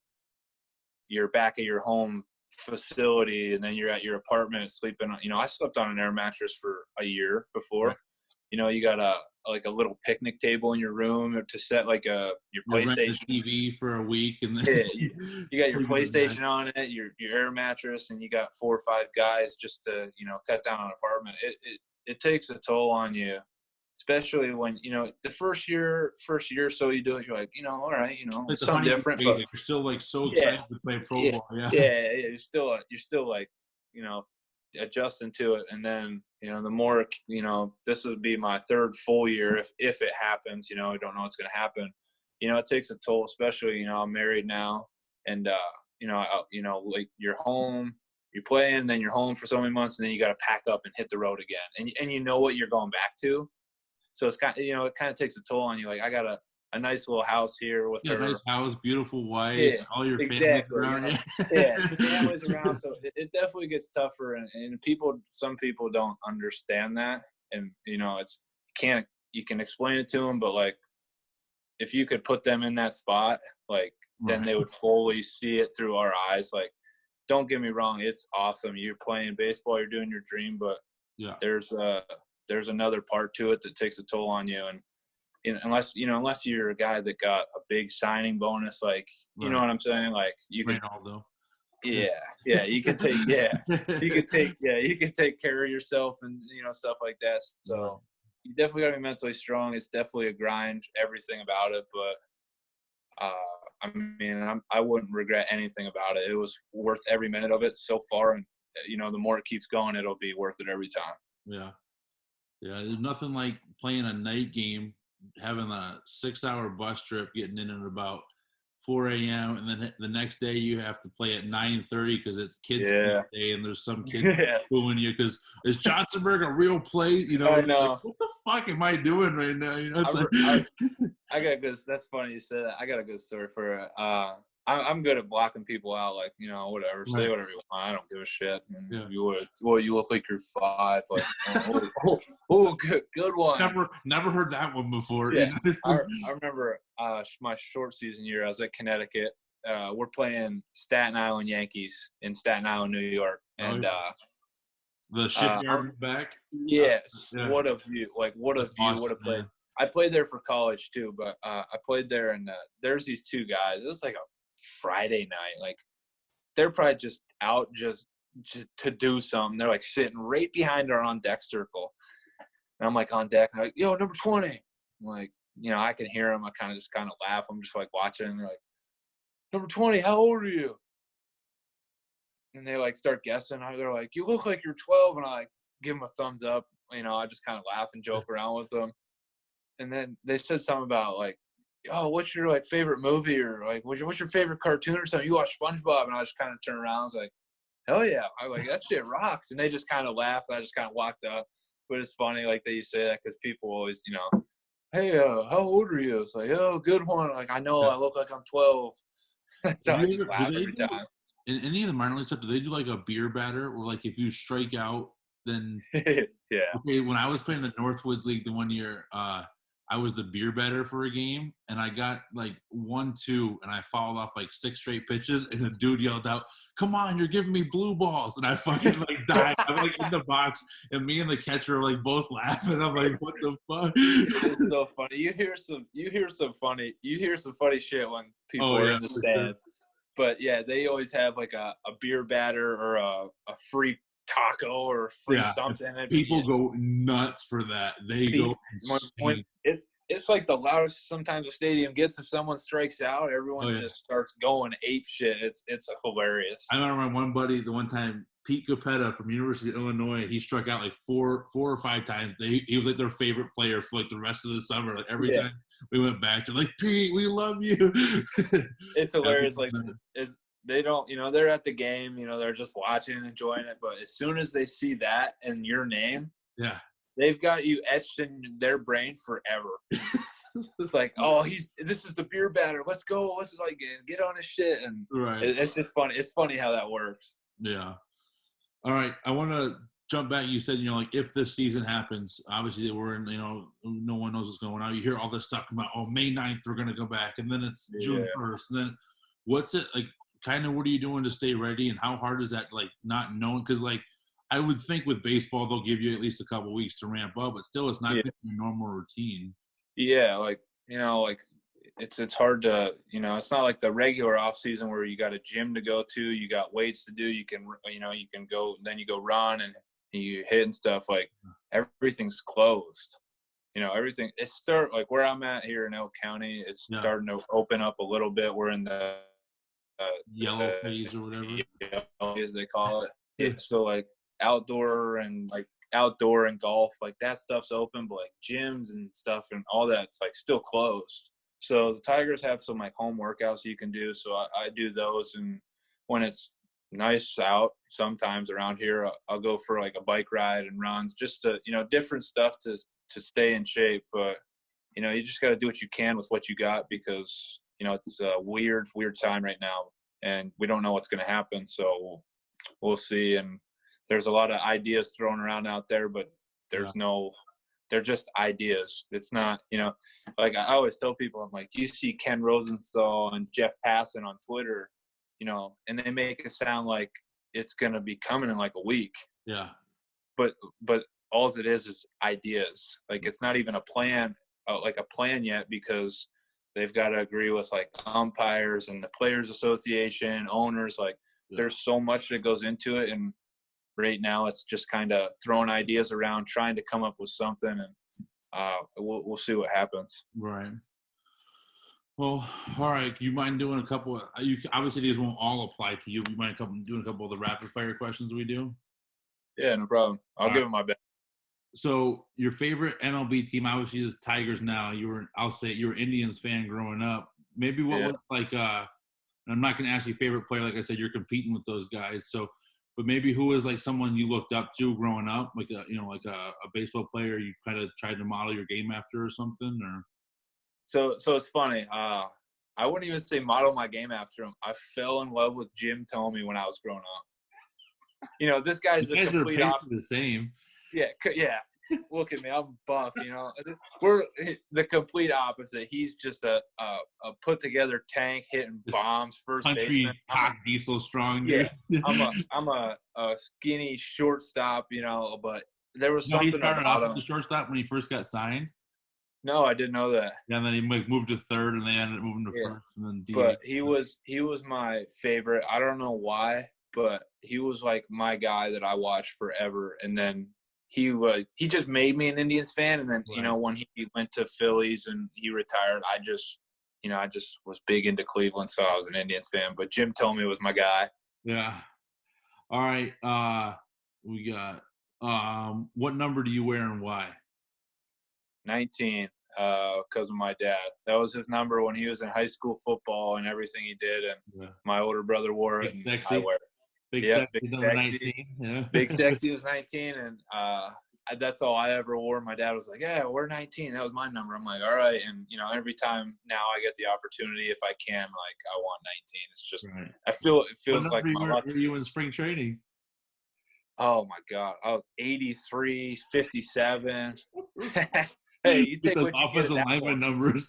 you're back at your home facility, and then you're at your apartment sleeping. I slept on an air mattress for a year before. You got a little picnic table in your room to set your PlayStation TV for a week, and then you got your PlayStation on it, your air mattress, and you got 4 or 5 guys just to cut down an apartment. It takes a toll on you. Especially when, the first year or so you do it, you're like, all right, it's something different. But you're still like so excited to play pro ball. You're still like, adjusting to it. And then, the more, this would be my 3rd full year if it happens, I don't know what's going to happen. It takes a toll, especially, I'm married now, and, like, you're home, you're playing, then you're home for so many months, and then you got to pack up and hit the road again. And what you're going back to. So it's kind of, it kind of takes a toll on you. Like, I got a nice little house here with her. Nice house, beautiful wife, all your family around you. Families around. So it definitely gets tougher, and some people don't understand that, and you can explain it to them, but like, if you could put them in that spot, like, then they would fully see it through our eyes. Like, don't get me wrong, it's awesome. You're playing baseball, you're doing your dream, but there's another part to it that takes a toll on you. And unless you're a guy that got a big signing bonus, like, you know what I'm saying? Like, you can, you can take care of yourself and, stuff like that. So you definitely gotta be mentally strong. It's definitely a grind, everything about it. But, I wouldn't regret anything about it. It was worth every minute of it so far. And, the more it keeps going, it'll be worth it every time. Yeah. There's nothing like playing a night game, having a 6-hour bus trip, getting in at about 4 a.m. and then the next day you have to play at 9:30 because it's kids' day, and there's some kids booing you because is Johnsoburg a real place? I know. Like, what the fuck am I doing right now? I got a good. That's funny you said that. I got a good story for it. I'm good at blocking people out, like, whatever, say whatever you want. I don't give a shit. You look like you're 5. Like, good one. Never heard that one before. Yeah. I remember my short season year. I was at Connecticut. We're playing Staten Island Yankees in Staten Island, New York, and the shipyard back. Yes, what a view! Like, what a view! What a place! Yeah. I played there for college too, but I played there, and there's these 2 guys. It was like a Friday night. Like, they're probably just out just to do something. They're like sitting right behind our on deck circle, And I'm like on deck. And I'm like, yo, number 20. I'm like, I can hear them. I kind of laugh. I'm just like watching. And they're like, number 20, how old are you? And they like start guessing. They're like, you look like you're 12. And I like give them a thumbs up. I just kind of laugh and joke around with them. And then they said something about like, oh, what's your like favorite movie, or like what's your favorite cartoon or something? You watch SpongeBob? And I just kind of turned around. I was like, hell yeah. I was like, that shit rocks. And they just kind of laughed. I just kind of walked up. But it's funny like that you say that, because people always, hey, how old are you? It's like, oh, good one. Like, I know I look like I'm 12. So I just laugh every time. In any of the minor league stuff, do they do like a beer batter, or like if you strike out, then yeah. Okay, when I was playing the Northwoods League the one year, I was the beer batter for a game, and I got like 1-2, and I fouled off like 6 straight pitches, and the dude yelled out, "Come on, you're giving me blue balls!" And I fucking like died. I'm like in the box, and me and the catcher are like both laughing. I'm like, "What the fuck?" It's so funny. You hear some funny shit when people are in the stands. Sure. But yeah, they always have like a beer batter or a free taco or free something. People go nuts for that. They go when it's like the loudest sometimes a stadium gets. If someone strikes out, everyone just starts going ape shit. It's hilarious. I remember one buddy, the one time, Pete Capetta from University of Illinois, he struck out like four or five times. He was like their favorite player for like the rest of the summer. Like every time we went back, they're like, "Pete, we love you." It's hilarious. Like they don't, they're at the game, they're just watching and enjoying it. But as soon as they see that and your name, they've got you etched in their brain forever. It's like, oh, this is the beer batter. Let's go. Let's like get on his shit. And it's just funny. It's funny how that works. Yeah. All right. I want to jump back. You said, like if this season happens, obviously we're in, no one knows what's going on. You hear all this stuff about, May 9th, we're going to go back. And then it's June 1st. And then what's it like? Kind of what are you doing to stay ready, and how hard is that, like, not knowing? Because, like, I would think with baseball they'll give you at least a couple weeks to ramp up, but still it's not your normal routine. Yeah, like, it's hard to, it's not like the regular off season where you got a gym to go to, you got weights to do, you can go, then you go run and you hit and stuff. Like, everything's closed. Everything, like where I'm at here in Elk County, it's starting to open up a little bit. We're in the yellow phase or whatever, as they call it. So like outdoor and golf, like that stuff's open, but like gyms and stuff and all that's like still closed. So the Tigers have some like home workouts you can do. So I do those, and when it's nice out, sometimes around here, I'll go for like a bike ride and runs, just to different stuff to stay in shape. But you just got to do what you can with what you got, because it's a weird time right now, and we don't know what's going to happen. So we'll see. And there's a lot of ideas thrown around out there, but they're just ideas. It's not, like I always tell people, I'm like, you see Ken Rosenthal and Jeff Passan on Twitter, and they make it sound like it's going to be coming in like a week. Yeah. But all it is ideas. Like, it's not even a plan yet, because they've got to agree with like umpires and the Players Association, owners. Like, there's so much that goes into it. And right now it's just kind of throwing ideas around, trying to come up with something, and we'll see what happens. Right. Well, all right. You mind doing a couple of, obviously these won't all apply to you. You mind doing a couple of the rapid fire questions we do? Yeah, no problem. I'll give it my best. So your favorite MLB team, obviously, is Tigers now. You were an Indians fan growing up. Maybe what was like, I'm not going to ask you favorite player. Like I said, you're competing with those guys. So, but maybe who was like someone you looked up to growing up, like a baseball player you kind of tried to model your game after or something, or? So it's funny. I wouldn't even say model my game after him. I fell in love with Jim Thome when I was growing up. This guy's the complete opposite. The same. Yeah. Look at me, I'm buff. We're the complete opposite. He's just a put together tank hitting bombs, first baseman. Cock diesel strong. Yeah, I'm a skinny shortstop. But there was something about him. The shortstop when he first got signed. No, I didn't know that. Yeah, and then he moved to third, and they ended up moving to first, and then DH. But he was my favorite. I don't know why, but he was like my guy that I watched forever. And then he just made me an Indians fan. And then, Right. when he went to Phillies and he retired, I just was big into Cleveland, so I was an Indians fan. But Jim Thome was my guy. Yeah. All right. We got what number do you wear and why? 19, because of my dad. That was his number when he was in high school football and everything he did. And Yeah. my older brother wore it, Big and sexy. I wear it. Big Yep, sexy Big number Sexy. 19. Yeah. Big Sexy was 19, and that's all I ever wore. My dad was like, "Yeah, we're 19." That was my number. I'm like, "All right." And every time now I get the opportunity, if I can, like, I want 19. It's just, Right. I feel it What feels like number my luck. were you in spring training? Oh my God, I was 83, 57. Hey, you Get take those what you get offensive at that lineman point. numbers.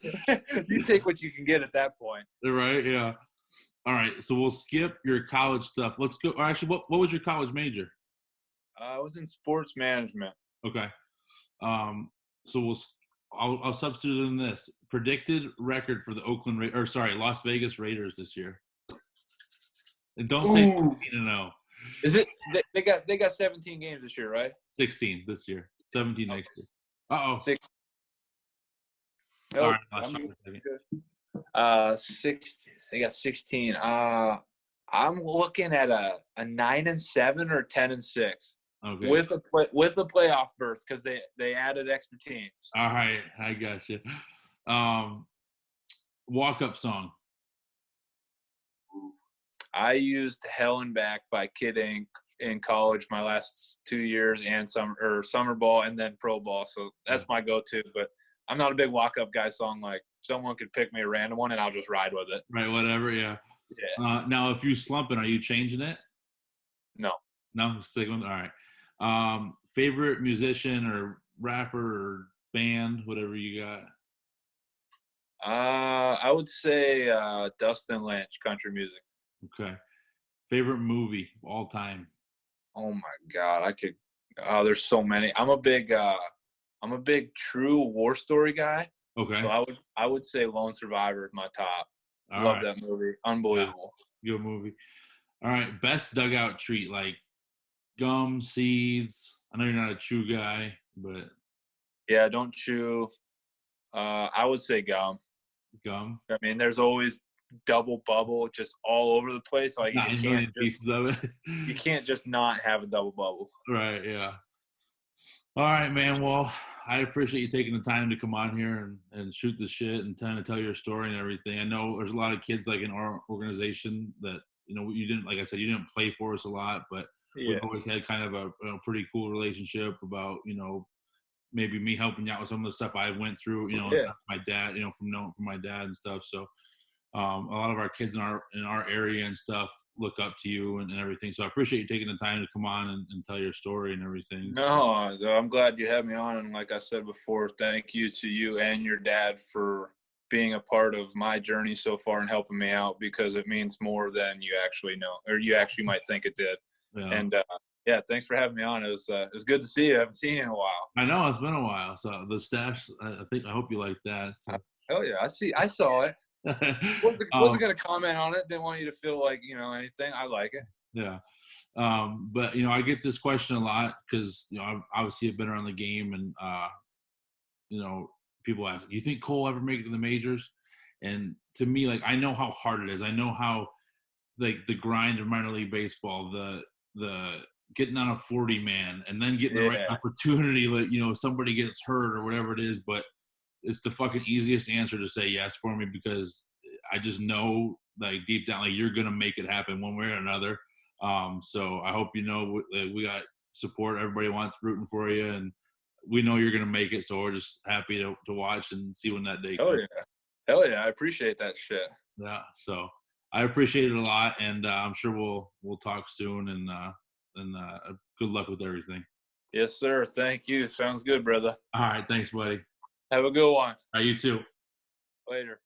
You take what you can get at that point. Right. Yeah. All right. So we'll skip your college stuff. Let's go. Or actually, what was your college major? I was in sports management. Okay. So I'll substitute in this predicted record for the Las Vegas Raiders this year. And don't say 16-0. Is it? They got 17 games this year, right? 16 this year. 17 next year. Uh-oh. 6. All Nope. right. I'm 16. They got 16. I'm looking at a 9-7 or 10-6. Okay. With a playoff berth because they added extra teams. All right, I got you. Walk-up song. I used "Hell and Back" by Kid Ink in college my last 2 years, and summer ball and then pro ball. So that's my go-to. But I'm not a big walk-up guy song. Like, someone could pick me a random one and I'll just ride with it. Right, whatever. Yeah. Now, if you slumping, are you changing it? No, stick with. All right. Favorite musician or rapper or band, whatever you got. I would say Dustin Lynch, country music. Okay. Favorite movie all time. Oh my God, there's so many. I'm a big true war story guy. Okay. So I would say Lone Survivor is my top. Love that movie. Unbelievable. Yeah, good movie. All right. Best dugout treat, like gum, seeds. I know you're not a chew guy, but yeah, don't chew. I would say gum. Gum. I mean, there's always double bubble just all over the place. Like, 9 million pieces of it. You can't just not have a double bubble. Right. Yeah. All right, man. Well, I appreciate you taking the time to come on here and shoot the shit and trying to tell your story and everything. I know there's a lot of kids like in our organization that, you didn't, like I said, you didn't play for us a lot, but we've always had kind of a pretty cool relationship about, maybe me helping you out with some of the stuff I went through, and stuff my dad, from my dad and stuff. So a lot of our kids in our area and stuff look up to you and everything. So I appreciate you taking the time to come on and tell your story and everything. No, I'm glad you had me on. And like I said before, thank you to you and your dad for being a part of my journey so far and helping me out, because it means more than you actually know, or you actually might think it did. Yeah. And thanks for having me on. It was good to see you. I haven't seen you in a while. I know, it's been a while. So the stash, I hope you like that. So. Hell yeah, I saw it. Wasn't going to comment on it. Didn't want you to feel like, anything. I like it. Yeah. But, I get this question a lot because, obviously I've been around the game and, people ask, do you think Cole ever make it to the majors? And to me, like, I know how hard it is. I know how, like, the grind of minor league baseball, the getting on a 40-man and then getting the right opportunity, like, somebody gets hurt or whatever it is. But it's the fucking easiest answer to say yes for me, because I just know, like, deep down, like, you're going to make it happen one way or another. So I hope we got support. Everybody wants rooting for you, and we know you're going to make it. So we're just happy to watch and see when that day comes. Hell yeah. I appreciate that shit. Yeah. So I appreciate it a lot. And I'm sure we'll talk soon, and good luck with everything. Yes, sir. Thank you. Sounds good, brother. All right. Thanks, buddy. Have a good one. All right, you too. Later.